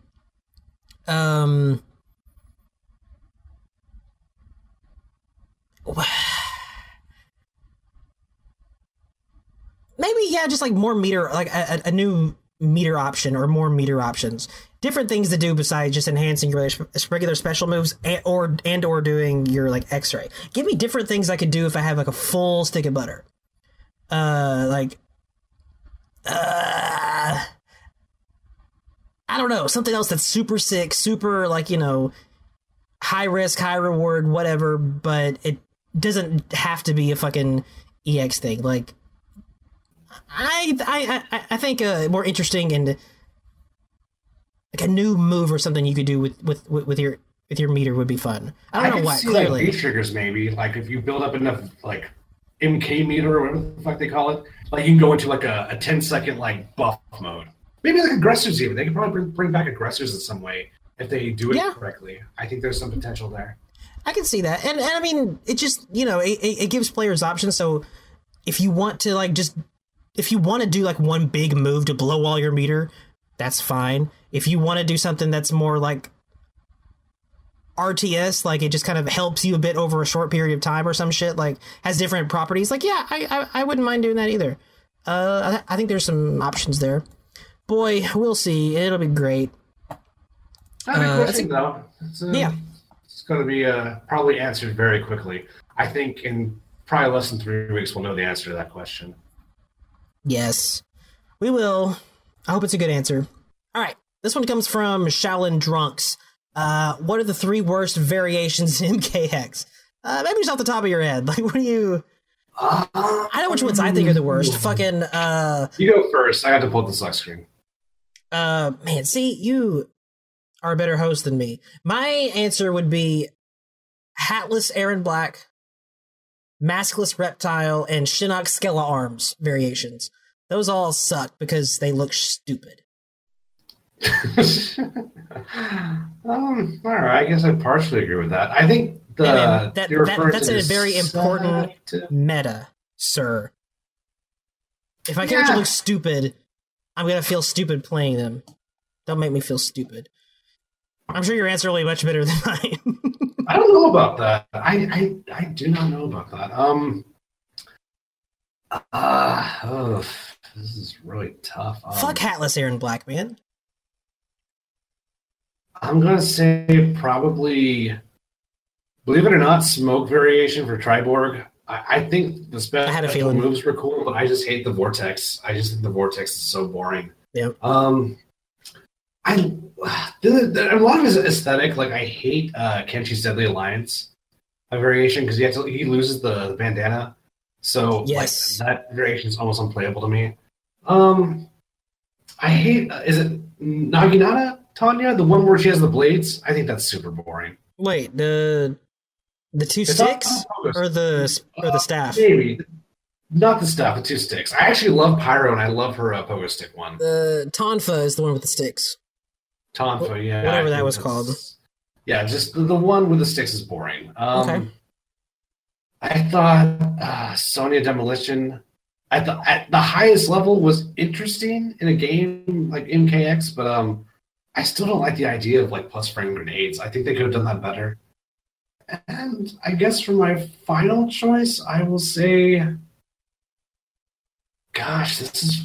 Maybe, yeah, just like more meter, like a new meter option or more meter options. Different things to do besides just enhancing your regular special moves and or doing your like X-ray. Give me different things I could do if I have like a full stick of butter. I don't know, something else that's super sick, super like, you know, high risk, high reward, whatever, but it doesn't have to be a fucking EX thing. Like I think more interesting and like a new move or something you could do with your meter would be fun. I don't know what. Clearly, like base triggers maybe. Like if you build up enough like MK meter or whatever the fuck they call it, like you can go into like a 10-second like buff mode. Maybe like aggressors even. They could probably bring back aggressors in some way if they do it correctly. I think there's some potential there. I can see that, and I mean it just it gives players options. So if you want to if you want to do like one big move to blow all your meter, that's fine. If you want to do something that's more like RTS, like it just kind of helps you a bit over a short period of time or some shit, like has different properties, like yeah, I wouldn't mind doing that either. I think there's some options there. Boy, we'll see. It'll be great. Though. It's going to be probably answered very quickly. I think in probably less than 3 weeks we'll know the answer to that question. Yes, we will. I hope it's a good answer. All right, this one comes from Shaolin Drunks. What are the 3 worst variations in MKX? Maybe just off the top of your head. Like, what do you... I know which ones I think are the worst. Fucking... You go first. I have to pull up the select screen. Man, see, you are a better host than me. My answer would be Hatless Aaron Black, Maskless Reptile, and Shinnok Skella Arms variations. Those all suck because they look stupid. All right, I guess I partially agree with that. I think that's a very important meta, sir. If my character looks stupid, I'm gonna feel stupid playing them. Don't make me feel stupid. I'm sure your answer will be much better than mine. I don't know about that. I do not know about that. This is really tough. Fuck Hatless Aaron Black, man. I'm gonna say probably, believe it or not, smoke variation for Triborg. I think the special moves were cool, but I just hate the vortex. I just think the vortex is so boring. Yeah. A lot of his aesthetic, like I hate Kenshi's Deadly Alliance variation because he loses the bandana. So yes, like, that variation is almost unplayable to me. I hate is it Naginata Tanya, the one where she has the blades? I think that's super boring. Wait, the 2 sticks or the staff? Maybe Not the stuff, the two sticks. I actually love Pyro, and I love her pogo stick one. The Tonfa is the one with the sticks. Tonfa, yeah. Whatever that was called. Yeah, just the one with the sticks is boring. Okay. I thought Sonya Demolition at the highest level was interesting in a game like MKX, but I still don't like the idea of like plus frame grenades. I think they could have done that better. And I guess for my final choice, I will say, gosh,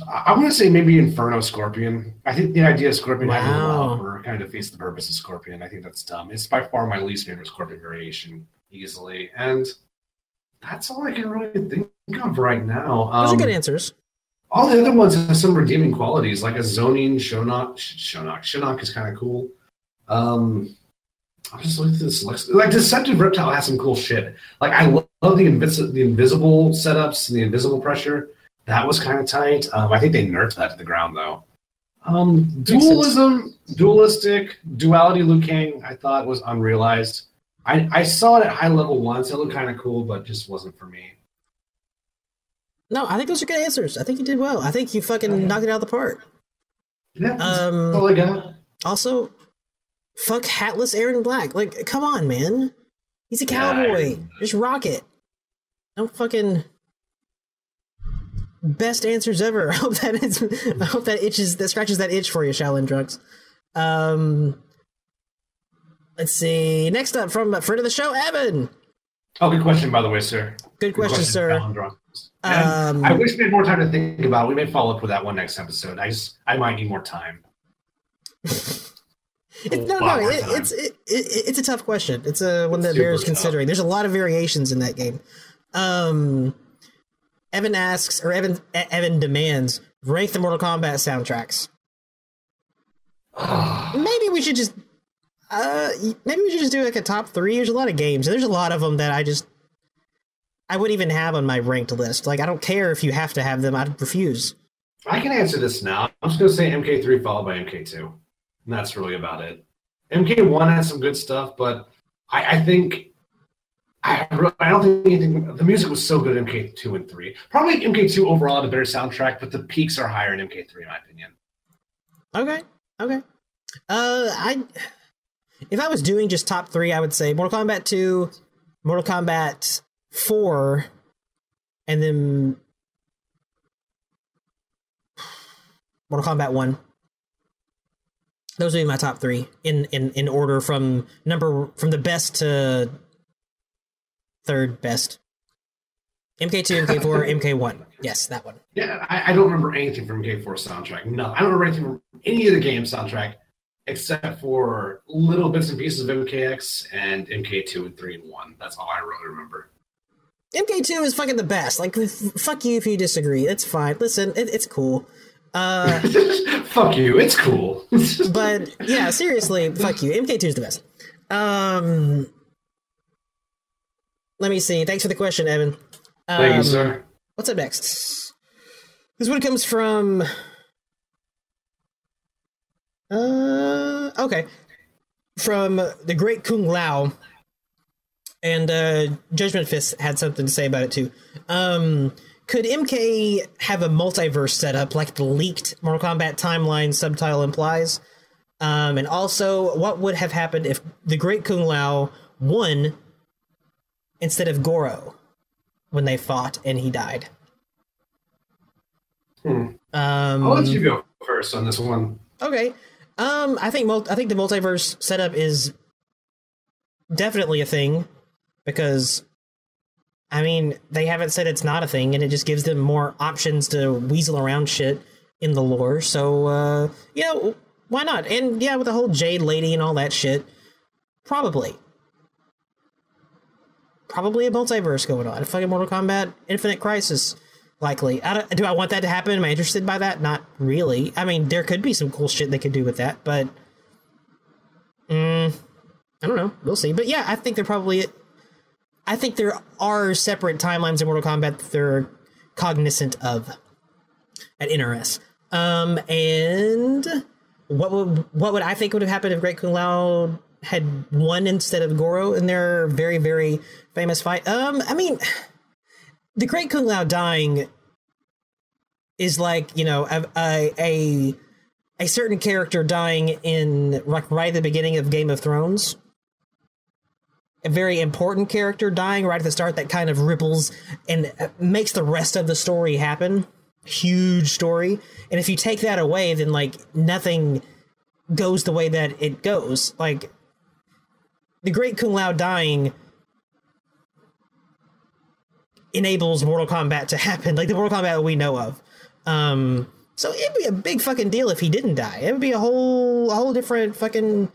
I want to say maybe Inferno Scorpion. I think the idea of Scorpion having a developer kind of defeats the purpose of Scorpion. I think that's dumb. It's by far my least favorite Scorpion variation, easily. And that's all I can really think of right now. Those are good answers. All the other ones have some redeeming qualities, like a zoning Shonak. Shonak is kind of cool. I'm just looking through this list. Like Deceptive Reptile has some cool shit. Like I love the invisible setups and the invisible pressure. That was kind of tight. I think they nerfed that to the ground though. Dualistic, Duality Liu Kang, I thought was unrealized. I saw it at high level once. It looked kind of cool, but just wasn't for me. No, I think those are good answers. I think you did well. I think you fucking knocked it out of the park. Yeah, that's all I got. Also, fuck hatless Aaron Black. Like, come on, man. He's a cowboy. Just rock it. Don't fucking... Best answers ever. I hope that scratches that itch for you, Shaolin Drunks. Let's see. Next up from a friend of the show, Evan. Oh, good question, by the way, sir. Good question, sir. I wish we had more time to think about it. We may follow up with that one next episode. I might need more time. It's a tough question. It's one that bears considering. There's a lot of variations in that game. Evan asks, or Evan demands, rank the Mortal Kombat soundtracks. Maybe we should just do like a top 3. There's a lot of games, and there's a lot of them that I wouldn't even have on my ranked list. Like, I don't care if you have to have them. I'd refuse. I can answer this now. I'm just going to say MK3 followed by MK2. And that's really about it. MK1 has some good stuff, but I think... I don't think anything... The music was so good in MK2 and 3. Probably MK2 overall had a better soundtrack, but the peaks are higher in MK3, in my opinion. Okay. If I was doing just top 3, I would say Mortal Kombat 2, Mortal Kombat 4, and then Mortal Kombat 1. Those would be my top 3 in order from the best to third best. MK2, MK4, MK1. Yes, that one. Yeah, I don't remember anything from MK4 soundtrack. No, I don't remember anything from any of the game soundtrack except for little bits and pieces of MKX and MK2 and 3 and 1. That's all I really remember. MK2 is fucking the best. Like, fuck you if you disagree. It's fine. Listen, it's cool. Fuck you. It's cool. But yeah, seriously, fuck you. MK2 is the best. Let me see. Thanks for the question, Evan. Thank you, sir. What's up next? This one comes from... okay. From the Great Kung Lao. And Judgment Fist had something to say about it, too. Could MK have a multiverse setup like the leaked Mortal Kombat timeline subtitle implies? And also, what would have happened if the Great Kung Lao won instead of Goro when they fought and he died? I'll let you go first on this one. Okay. I think the multiverse setup is definitely a thing because, I mean, they haven't said it's not a thing, and it just gives them more options to weasel around shit in the lore. So, why not? And yeah, with the whole Jade Lady and all that shit, probably a multiverse going on. Fucking Mortal Kombat Infinite Crisis, likely. Do I want that to happen? Am I interested by that? Not really. I mean, there could be some cool shit they could do with that, but I don't know. We'll see. But yeah, I think there are separate timelines in Mortal Kombat that they're cognizant of at NRS. And what would I think would have happened if Great Kung Lao had won instead of Goro in their very, very famous fight? I mean, the Great Kung Lao dying is like, you know, a certain character dying in like right at the beginning of Game of Thrones. A very important character dying right at the start that kind of ripples and makes the rest of the story happen. Huge story. And if you take that away, then like nothing goes the way that it goes. Like the Great Kung Lao dying enables Mortal Kombat to happen, like the Mortal Kombat we know of. So it'd be a big fucking deal if he didn't die. It would be a whole different fucking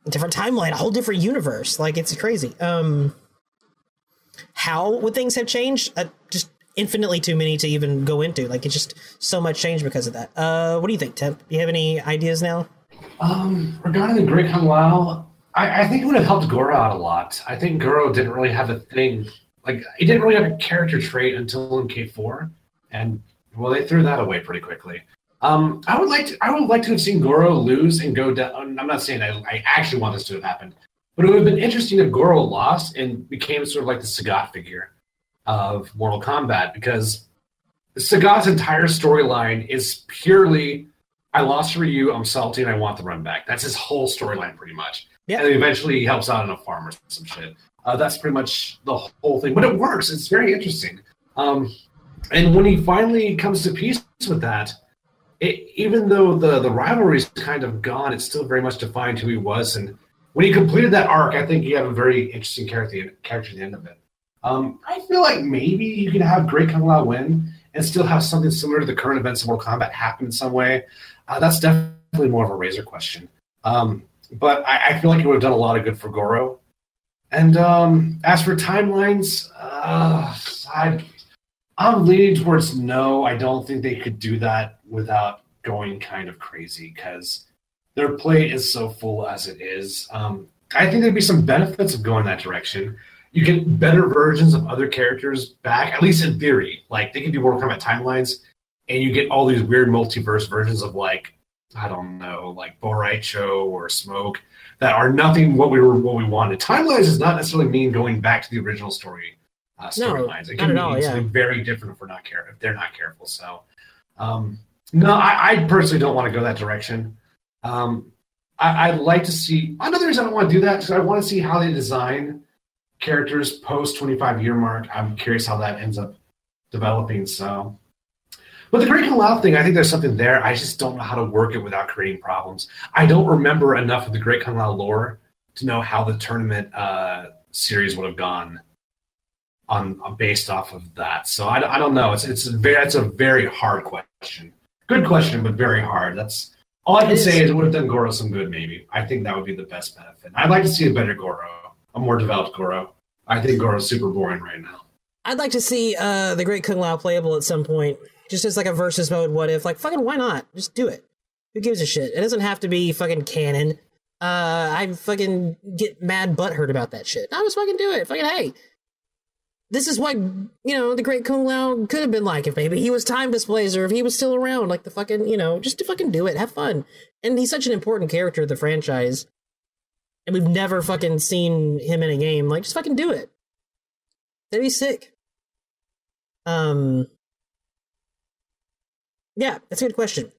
different timeline, a whole different universe. Like it's crazy. How would things have changed? Just infinitely too many to even go into. Like it's just so much change because of that. What do you think, Temp? Do you have any ideas now? Regarding the Great Kung Lao, I think it would have helped Goro out a lot. I think Goro didn't really have a thing. Like, he didn't really have a character trait until MK4, and well, they threw that away pretty quickly. I would like to have seen Goro lose and go down. I'm not saying I actually want this to have happened, but it would have been interesting if Goro lost and became sort of like the Sagat figure of Mortal Kombat, because Sagat's entire storyline is purely, I lost to Ryu, I'm salty, and I want the run back. That's his whole storyline, pretty much. Yeah. And then eventually he helps out on a farm or some shit. That's pretty much the whole thing. But it works. It's very interesting. And when he finally comes to peace with that, even though the rivalry is kind of gone, it's still very much defined who he was. And when he completed that arc, I think he had a very interesting character at the end of it. I feel like maybe you can have Great Kung Lao win and still have something similar to the current events of Mortal Kombat happen in some way. That's definitely more of a Razor question. But I feel like it would have done a lot of good for Goro. And as for timelines, I'm leaning towards no. I don't think they could do that without going kind of crazy, because their plate is so full as it is. I think there'd be some benefits of going that direction. You get better versions of other characters back, at least in theory. Like, they could do Mortal Kombat timelines, and you get all these weird multiverse versions of, like, I don't know, like Boraicho or Smoke, that are nothing what we wanted. Timelines does not necessarily mean going back to the original storylines. It can mean something very different if they're not careful. So, no, I personally don't want to go that direction. I'd like to see. Another reason I don't want to do that is I want to see how they design characters post 25-year mark. I'm curious how that ends up developing. So. But the Great Kung Lao thing, I think there's something there. I just don't know how to work it without creating problems. I don't remember enough of the Great Kung Lao lore to know how the tournament series would have gone based off of that. So I don't know. It's a very hard question. Good question, but very hard. That's all I can say is it would have done Goro some good, maybe. I think that would be the best benefit. I'd like to see a better Goro, a more developed Goro. I think Goro's super boring right now. I'd like to see the Great Kung Lao playable at some point. Just as like a versus mode, what if? Like, fucking why not? Just do it. Who gives a shit? It doesn't have to be fucking canon. I fucking get mad butthurt about that shit. I just fucking do it. Fucking, hey. This is what, you know, the Great Kung Lao could have been like if maybe he was Time Displacer, if he was still around, like the fucking, you know, just to fucking do it. Have fun. And he's such an important character of the franchise. And we've never fucking seen him in a game. Like, just fucking do it. That'd be sick. Yeah, that's a good question.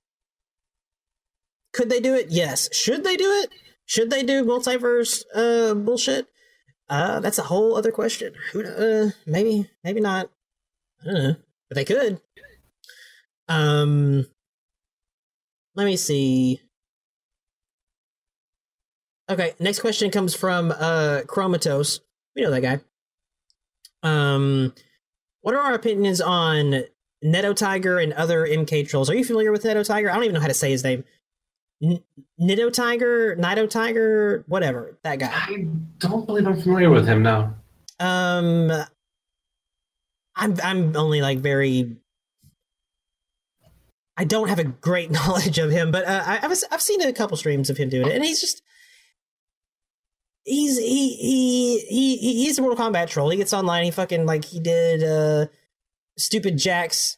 Could they do it? Yes. Should they do it? Should they do multiverse bullshit? That's a whole other question. Maybe not. I don't know. But they could. Let me see. Okay, next question comes from Chromatos. We know that guy. What are our opinions on Neto Tiger and other MK trolls? Are you familiar with Neto Tiger? I don't even know how to say his name. Nito Tiger, whatever, that guy. I don't believe I'm familiar with him, no. I'm only like very. I don't have a great knowledge of him, but I've seen a couple streams of him doing it, and he's just. He's a Mortal Kombat troll. He gets online. He fucking like he did stupid Jackie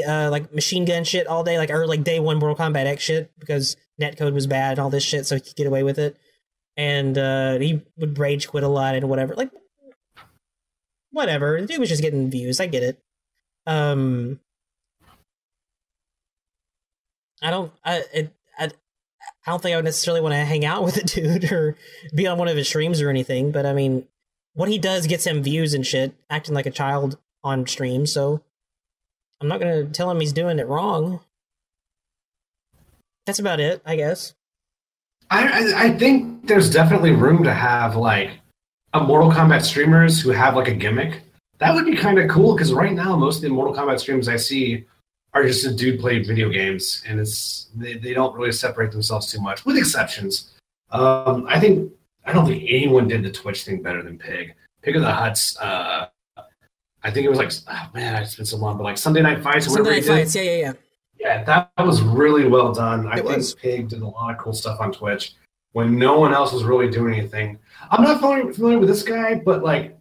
like machine gun shit all day, like or like day one Mortal Kombat X shit because netcode was bad and all this shit, so he could get away with it. And he would rage quit a lot and whatever. Like whatever. The dude was just getting views. I get it. I don't think I would necessarily want to hang out with the dude or be on one of his streams or anything, but I mean, what he does gets him views and shit, acting like a child on stream, so I'm not going to tell him he's doing it wrong. That's about it, I guess. I think there's definitely room to have, like, a Mortal Kombat streamers who have, like, a gimmick. That would be kind of cool, because right now, most of the Mortal Kombat streams I see are just a dude playing video games, and they don't really separate themselves too much, with exceptions. I don't think anyone did the Twitch thing better than Pig. Pig of the Huts. I think it was like, oh man, it's been so long, but like Sunday Night Fights. Sunday Night Fights, yeah. Yeah, that was really well done. I think was. Pig did a lot of cool stuff on Twitch when no one else was really doing anything. I'm not familiar with this guy, but like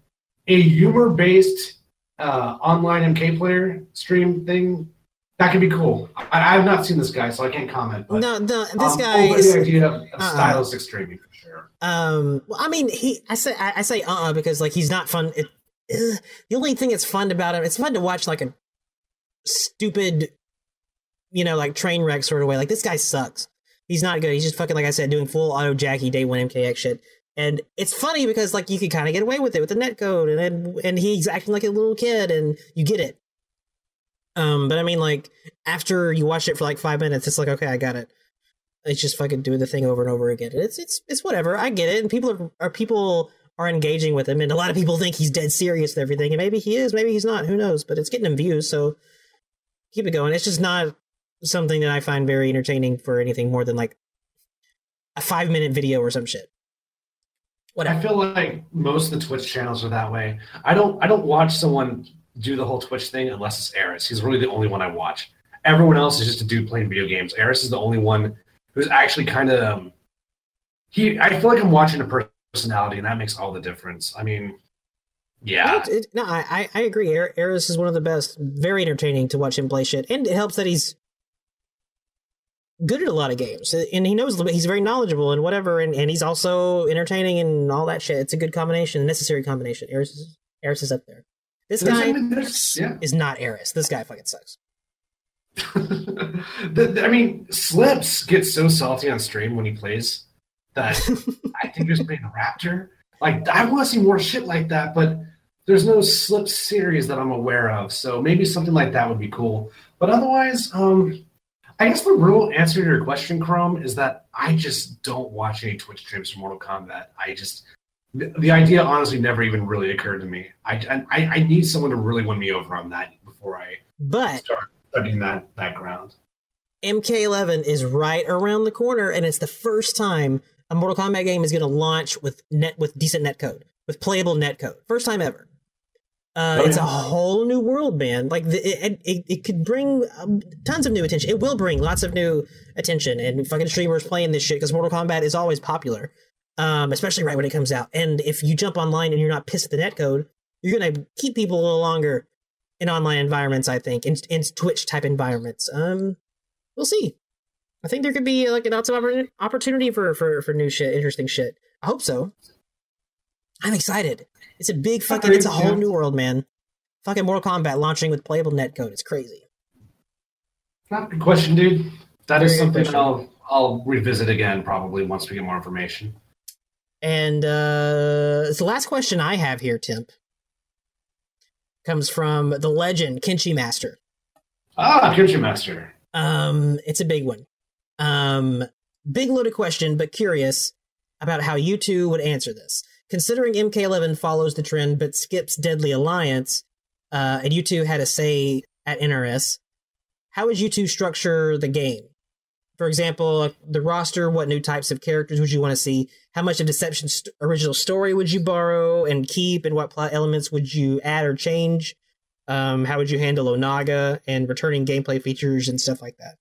a humor-based online MK player stream thing. That could be cool. I have not seen this guy, so I can't comment. But, no, this guy is the idea of stylistic streaming for sure. Well, I mean, I say because like he's not fun. The only thing that's fun about him, it's fun to watch like a stupid, like train wreck sort of way. Like this guy sucks. He's not good. He's just fucking, like I said, doing full auto Jackie day one MKX shit. And it's funny because like you could kind of get away with it with the netcode, and he's acting like a little kid, and you get it. But I mean, like, after you watch it for like 5 minutes, it's like, okay, I got it. It's just fucking doing the thing over and over again. It's whatever. I get it. And people are engaging with him, and a lot of people think he's dead serious and everything. And maybe he is, maybe he's not. Who knows? But it's getting him views, so keep it going. It's just not something that I find very entertaining for anything more than like a 5-minute video or some shit. Whatever. I feel like most of the Twitch channels are that way. I don't watch someone do the whole Twitch thing unless it's Eris. He's really the only one I watch. Everyone else is just a dude playing video games. Eris is the only one who's actually kind of I feel like I'm watching a personality, and that makes all the difference. I mean, yeah. I agree. Eris is one of the best. Very entertaining to watch him play shit, and it helps that he's good at a lot of games, and he knows he's very knowledgeable and whatever, and he's also entertaining and all that shit. It's a good combination, a necessary combination. Eris is up there. This guy is not Eris. This guy fucking sucks. I mean, Slips gets so salty on stream when he plays that I think he's playing a Raptor. Like, I want to see more shit like that, but there's no Slips series that I'm aware of, so maybe something like that would be cool. But otherwise, I guess the real answer to your question, Chrome, is that I just don't watch any Twitch streams for Mortal Kombat. The idea honestly never even really occurred to me. I need someone to really win me over on that before I start studying that ground. MK11 is right around the corner, and it's the first time a Mortal Kombat game is going to launch with decent netcode, with playable netcode. First time ever. It's a whole new world, man. Like it could bring tons of new attention. It will bring lots of new attention, and fucking streamers playing this shit because Mortal Kombat is always popular. Especially right when it comes out. And if you jump online and you're not pissed at the netcode, you're going to keep people a little longer in online environments, I think, in Twitch type environments. We'll see. I think there could be like an awesome opportunity for new shit, interesting shit. I hope so. I'm excited. It's a big fucking, it's a whole new world, man. Fucking Mortal Kombat launching with playable netcode. It's crazy. Not a good question, dude. That is something I'll revisit again probably once we get more information. And the last question I have here, Timp, comes from the legend Kenshi Master. Kenshi Master. It's a big one. Big loaded question, but curious about how you two would answer this. Considering MK11 follows the trend but skips Deadly Alliance, and you two had a say at NRS, how would you two structure the game? For example, the roster, what new types of characters would you want to see? How much of Deception's original story would you borrow and keep? And what plot elements would you add or change? How would you handle Onaga and returning gameplay features and stuff like that?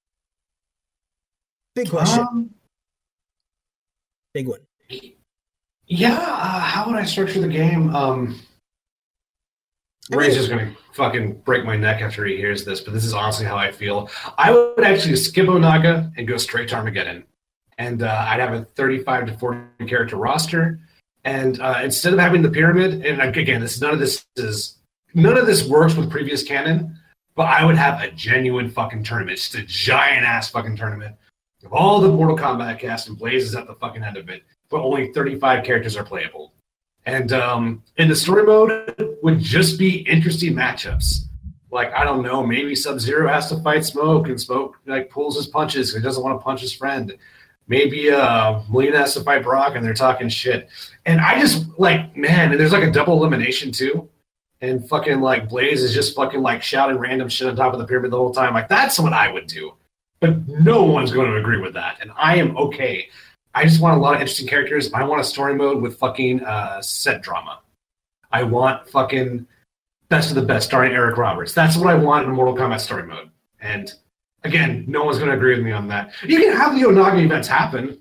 Big question. Big one. Yeah, how would I structure the game? Ray's just going to fucking break my neck after he hears this, but this is honestly how I feel. I would actually skip Onaga and go straight to Armageddon. And I'd have a 35 to 40 character roster. And instead of having the pyramid, and again, none of this works with previous canon, but I would have a genuine fucking tournament, just a giant ass fucking tournament of all the Mortal Kombat cast and Blaze is at the fucking end of it, but only 35 characters are playable. And in the story mode would just be interesting matchups. Like, I don't know, maybe Sub-Zero has to fight Smoke, and Smoke like pulls his punches because he doesn't want to punch his friend. Maybe Melina has to fight Brock and they're talking shit. And I just like, man, and there's like a double elimination too. And fucking like Blaze is just fucking like shouting random shit on top of the pyramid the whole time. Like, that's what I would do. But no one's going to agree with that. And I am okay. I just want a lot of interesting characters. I want a story mode with fucking set drama. I want fucking best of the best starring Eric Roberts. That's what I want in a Mortal Kombat story mode. And again, no one's going to agree with me on that. You can have the Onaga events happen.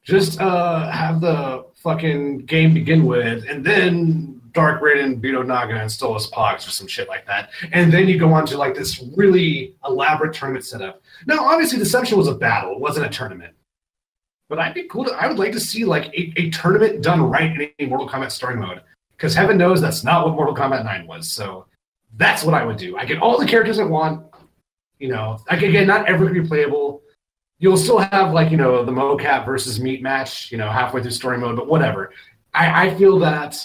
Just have the fucking game begin with, and then Dark Raiden beat Onaga and stole his Pogs or some shit like that. And then you go on to like this really elaborate tournament setup. Now, obviously, Deception was a battle. It wasn't a tournament. But I'd be cool I would like to see like a tournament done right in a Mortal Kombat story mode. Because heaven knows that's not what Mortal Kombat 9 was. So that's what I would do. I get all the characters I want. You know, like, again, not everyone can be playable. You'll still have, like, you know, the mocap versus meat match, you know, halfway through story mode, but whatever. I feel that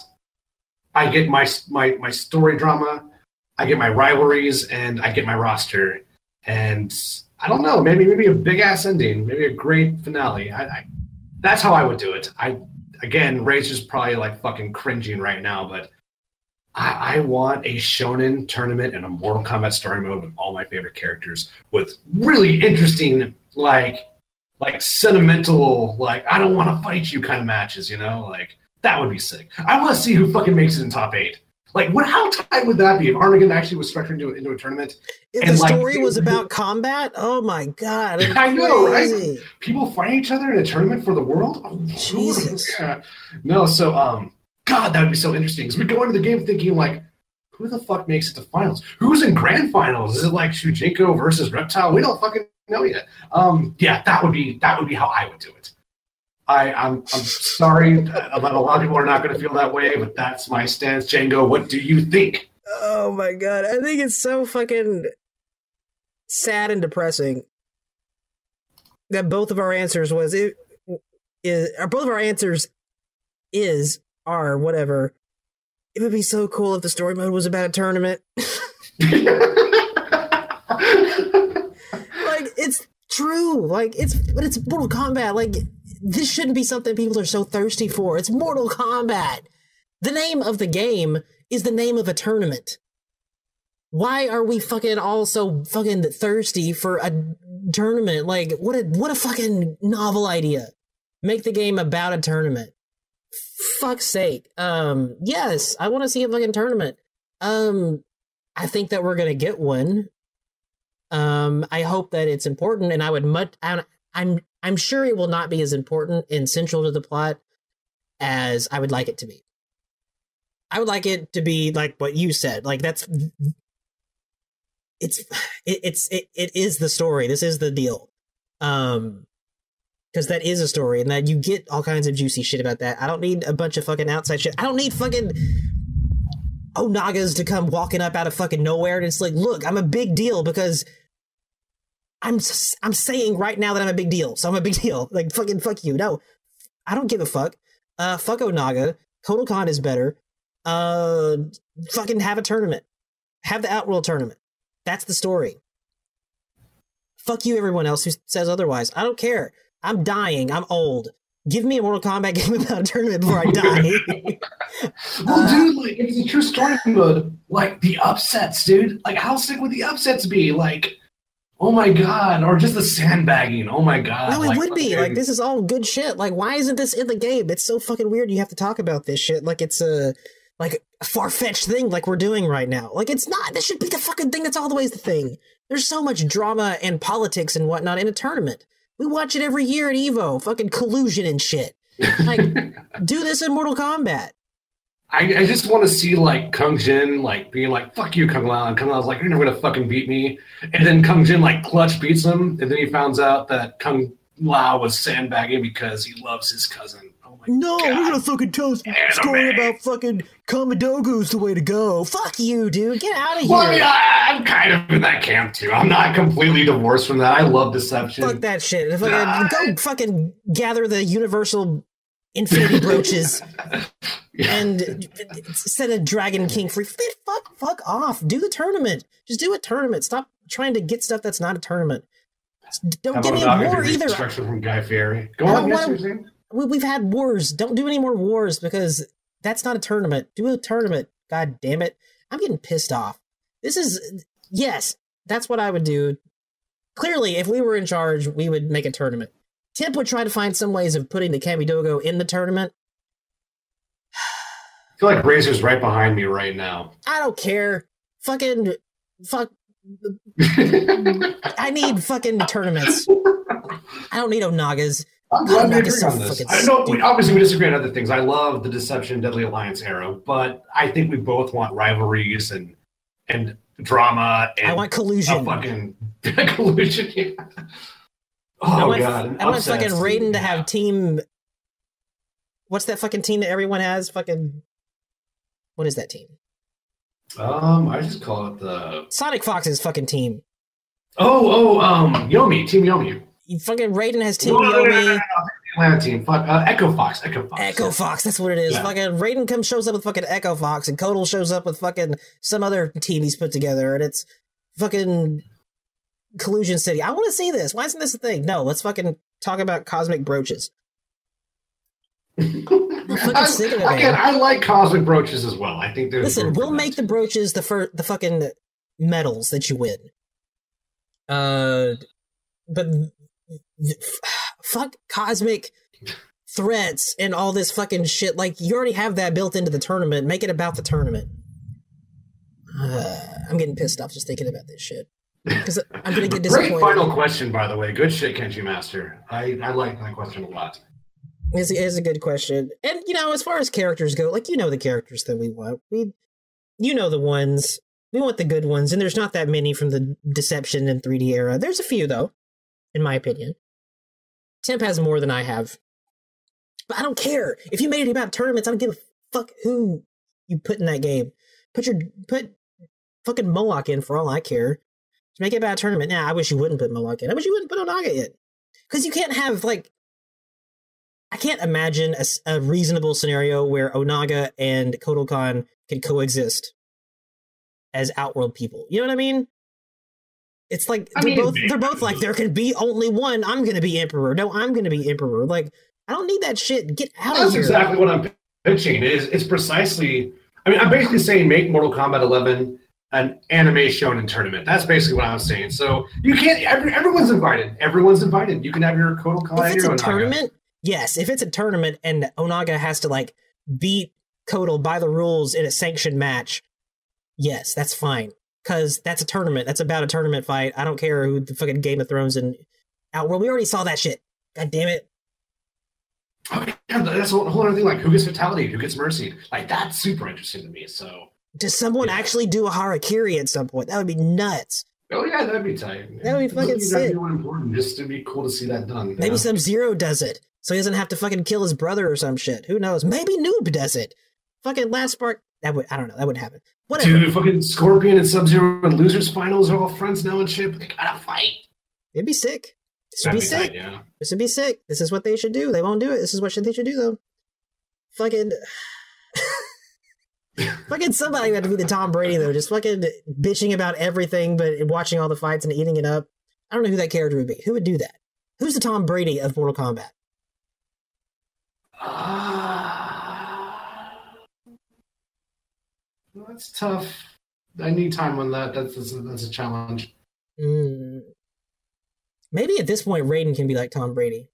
I get my story drama, I get my rivalries, and I get my roster. And I don't know, maybe a big-ass ending, maybe a great finale. That's how I would do it. Again, Ray's just probably, like, fucking cringing right now, but I want a shonen tournament and a Mortal Kombat story mode with all my favorite characters with really interesting, like sentimental, like, I don't want to fight you kind of matches, you know? Like, that would be sick. I want to see who fucking makes it in top 8. Like, how tight would that be if Armageddon actually was structured into a tournament? If the story was about combat? Oh my god. I know, right? People fighting each other in a tournament for the world? Oh, Jesus. Yeah. No, so, God, that would be so interesting. Because we go into the game thinking, like, who the fuck makes it to finals? Who's in grand finals? Is it like Shujinko versus Reptile? We don't fucking know yet. Yeah, that would be how I would do it. I'm sorry that a lot of people are not going to feel that way, but that's my stance. Django, what do you think? Oh my god, I think it's so fucking sad and depressing that both of our answers are whatever. It would be so cool if the story mode was about a tournament. Like, it's true. Like, but it's Mortal Kombat. Like, this shouldn't be something people are so thirsty for. It's Mortal Kombat. The name of the game is the name of a tournament. Why are we fucking all so fucking thirsty for a tournament? Like, what a fucking novel idea. Make the game about a tournament. Fuck's sake. Yes, I want to see a fucking tournament. I think that we're gonna get one. I hope that it's important, and I'm sure it will not be as important and central to the plot as I would like it to be. I would like it to be like what you said. Like, it is the story. This is the deal. Because that is a story, and that you get all kinds of juicy shit about that. I don't need a bunch of fucking outside shit. I don't need fucking Onagas to come walking up out of fucking nowhere, and it's like, look, I'm a big deal because I'm saying right now that I'm a big deal, so I'm a big deal. Like, fucking fuck you. No, I don't give a fuck. Fuck Onaga. Kotal Khan is better. Fucking have a tournament. Have the Outworld tournament. That's the story. Fuck you, everyone else who says otherwise. I don't care. I'm dying. I'm old. Give me a Mortal Kombat game about a tournament before I die. Well, dude, like, if it's a true story mode, like, the upsets, dude. Like, how sick would the upsets be? Like, oh my god. Or just the sandbagging. Oh my god. No, it like, would be. Like, this is all good shit. Like, why isn't this in the game? It's so fucking weird you have to talk about this shit like it's a far-fetched thing like we're doing right now. Like, it's not. This should be the fucking thing that's always the thing. There's so much drama and politics and whatnot in a tournament. We watch it every year at EVO. Fucking collusion and shit. Like, do this in Mortal Kombat. I just want to see, like, Kung Jin, like, being like, fuck you, Kung Lao. And Kung Lao's like, you're never going to fucking beat me. And then Kung Jin, like, clutch beats him. And then he finds out that Kung Lao was sandbagging because he loves his cousin. Oh no, we're gonna fucking tell a story about fucking Kamidogu's the way to go. Fuck you, dude. Get out of here. Well, I mean, I'm kind of in that camp too. I'm not completely divorced from that. I love deception. Fuck that shit. Go fucking gather the universal infinity brooches and set a Dragon King free. Fuck off. Do the tournament. Just do a tournament. Stop trying to get stuff that's not a tournament. Don't give me more either. Instruction from Guy Fieri. Go on, we've had wars. Don't do any more wars because that's not a tournament. Do a tournament. God damn it. I'm getting pissed off. Yes, that's what I would do. Clearly, if we were in charge, we would make a tournament. Temp would try to find some ways of putting the Kamidogo in the tournament. I feel like Razor's right behind me right now. I don't care. Fuck. I need fucking tournaments. I don't need Onagas. I'm glad we agree on this. I know obviously we disagree on other things. I love the Deception Deadly Alliance era, but I think we both want rivalries and drama. And I want collusion. Fucking collusion. Yeah. God! I want fucking Raiden to have team. What's that fucking team that everyone has? Fucking. What is that team? I just call it the Sonic Fox's fucking team. Yomi, Team Yomi. Fucking Raiden has Team Yomi. Atlanta team. Fuck, Echo Fox. Echo Fox, that's what it is. Yeah. Fucking Raiden shows up with fucking Echo Fox, and Kotal shows up with fucking some other team he's put together, and it's fucking Collusion City. I want to see this. Why isn't this a thing? No, let's fucking talk about cosmic brooches. I like cosmic brooches as well. I think there's. Listen, we'll make the brooches the fucking medals that you win. But fuck cosmic threats and all this fucking shit. Like, you already have that built into the tournament. Make it about the tournament. I'm getting pissed off just thinking about this shit. Because I'm gonna get disappointed. Great final question, by the way. Good shit, Kenji Master. I like that question a lot. It's a good question. And, as far as characters go, like, the characters that we want. The ones. We want the good ones, and there's not that many from the Deception and 3D era. There's a few, though, in my opinion. Temp has more than I have. But I don't care. If you made it about tournaments, I don't give a fuck who you put in that game. Put fucking Moloch in for all I care. Just make it about a tournament. Nah, I wish you wouldn't put Moloch in. I wish you wouldn't put Onaga in. Because you can't have, I can't imagine a reasonable scenario where Onaga and Kotal Khan can coexist as Outworld people. You know what I mean? It's like they're both like, there can be only one. I'm going to be Emperor. No, I'm going to be Emperor. Like, I don't need that shit. Get out of here. That's exactly what I'm pitching. It's precisely. I mean, I'm basically saying make Mortal Kombat 11 an anime shonen tournament. That's basically what I'm saying. So you can't. Everyone's invited. Everyone's invited. You can have your Kotal Khan and your Onaga. Tournament. Yes, if it's a tournament and Onaga has to beat Kotal by the rules in a sanctioned match, yes, that's fine. Because that's a tournament. That's about a tournament fight. I don't care who the fucking Game of Thrones and Outworld. We already saw that shit. God damn it. Oh, yeah, that's a whole other thing. Like, who gets fatality? Who gets mercy? Like, that's super interesting to me. So, does someone actually do a harakiri at some point? That would be nuts. Oh yeah, that'd be tight. That would be fucking sick. Important. Just to be cool to see that done. Maybe Sub-Zero does it, so he doesn't have to fucking kill his brother or some shit. Who knows? Maybe Noob does it. Fucking Last Spark. I don't know. That wouldn't happen. Whatever. Dude, fucking Scorpion and Sub-Zero and Losers Finals are all friends now and shit. They gotta fight. It'd be sick. This would be sick. Tight, yeah. This would be sick. This is what they should do. They won't do it. This is what they should do, though. Fucking... fucking somebody would have to be the Tom Brady, though. Just fucking bitching about everything, but watching all the fights and eating it up. I don't know who that character would be. Who would do that? Who's the Tom Brady of Mortal Kombat? That's tough. I need time on that. That's a challenge. Maybe at this point, Raiden can be like Tom Brady.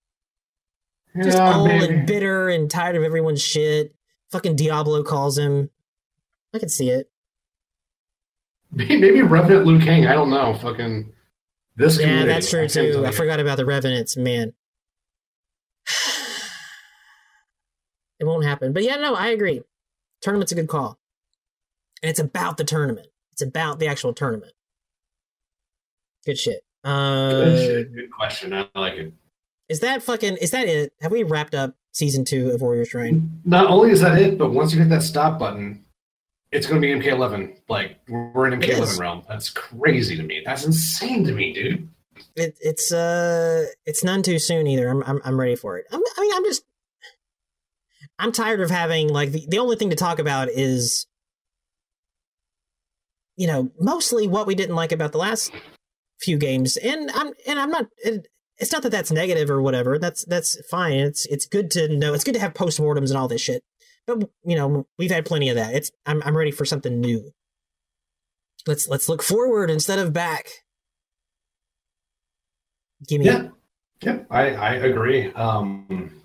Just old and bitter and tired of everyone's shit. Fucking Diablo calls him. I can see it. Maybe Revenant Liu Kang. I don't know. Fucking this. Yeah, that's true too. I forgot about the Revenants, man. It won't happen. But yeah, no, I agree. Tournament's a good call. And it's about the tournament. It's about the actual tournament. Good shit. Good shit. Good question. I like it. Is that it? Have we wrapped up Season 2 of Warrior Shrine. Not only is that it, but once you hit that stop button, it's going to be MK11. Like, we're in MK11 realm. That's crazy to me. That's insane to me, dude. It's none too soon either. I'm ready for it. I'm tired of having, like, the only thing to talk about is, you know, mostly what we didn't like about the last few games. And I'm not, it's not that that's negative or whatever. That's fine. It's good to know. It's good to have postmortems and all this shit. But, you know, we've had plenty of that. I'm ready for something new. Let's look forward instead of back. Give me. Yeah, I agree. I'm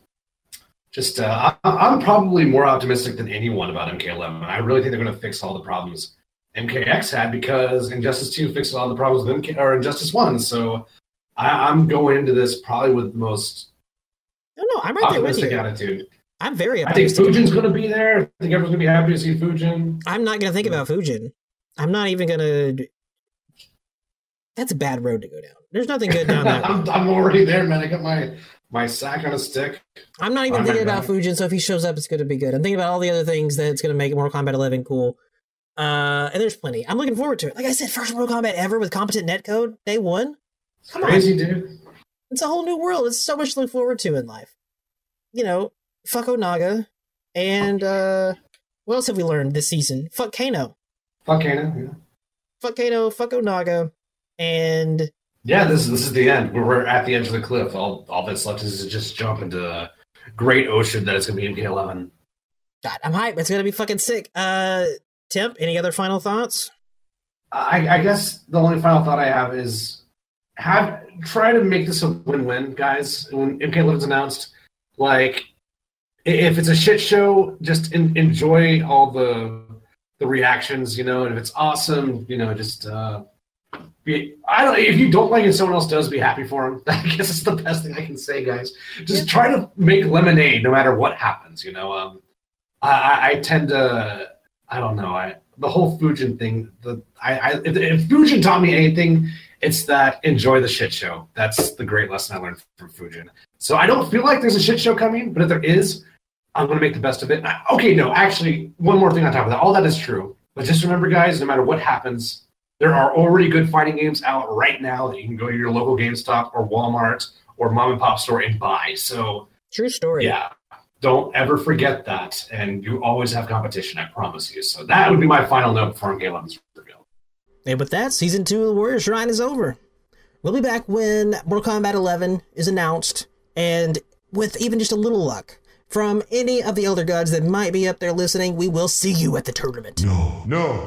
probably more optimistic than anyone about MK11. I really think they're going to fix all the problems MKX had, because Injustice 2 fixed all the problems with Injustice 1. So I'm going into this probably with the most I'm right optimistic there with you. attitude. I'm very optimistic. I think Fujin's going to be there. I think everyone's going to be happy to see Fujin. I'm not going to think about Fujin. I'm not even going to... That's a bad road to go down. There's nothing good down that road. I'm already there, man. I got my sack on a stick. I'm not even thinking about Fujin, so if he shows up, it's going to be good. I'm thinking about all the other things that's going to make Mortal Kombat 11 cool. And there's plenty. I'm looking forward to it. Like I said, first Mortal Kombat ever with competent netcode, day one. Crazy, dude. It's a whole new world. It's so much to look forward to in life. You know, fuck Onaga. And what else have we learned this season? Fuck Kano. Fuck Kano, yeah. Fuck Kano, fuck Onaga. And yeah, this is the end. We're at the edge of the cliff. All that's left is to just jump into the great ocean that is going to be MK11. God, I'm hyped. It's going to be fucking sick. Temp, any other final thoughts? I guess the only final thought I have is try to make this a win-win, guys. When MK11's announced, like, if it's a shit show, just enjoy all the reactions, you know. And if it's awesome, you know, just if you don't like it, someone else does, be happy for them. I guess it's the best thing I can say, guys. Just try to make lemonade no matter what happens, you know. I tend to, I don't know, the whole Fujin thing, if Fujin taught me anything, it's that enjoy the shit show. That's the great lesson I learned from Fujin. So I don't feel like there's a shit show coming, but if there is, I'm going to make the best of it. Okay, no, actually, one more thing on top of that. All that is true. But just remember, guys, no matter what happens, there are already good fighting games out right now that you can go to your local GameStop or Walmart or mom and pop store and buy. So true story. Yeah, don't ever forget that. And you always have competition, I promise you. So that would be my final note before MK11's revealed. And with that, Season 2 of the Warrior Shrine is over. We'll be back when Mortal Kombat 11 is announced, and with even just a little luck from any of the Elder Gods that might be up there listening, we will see you at the tournament. No.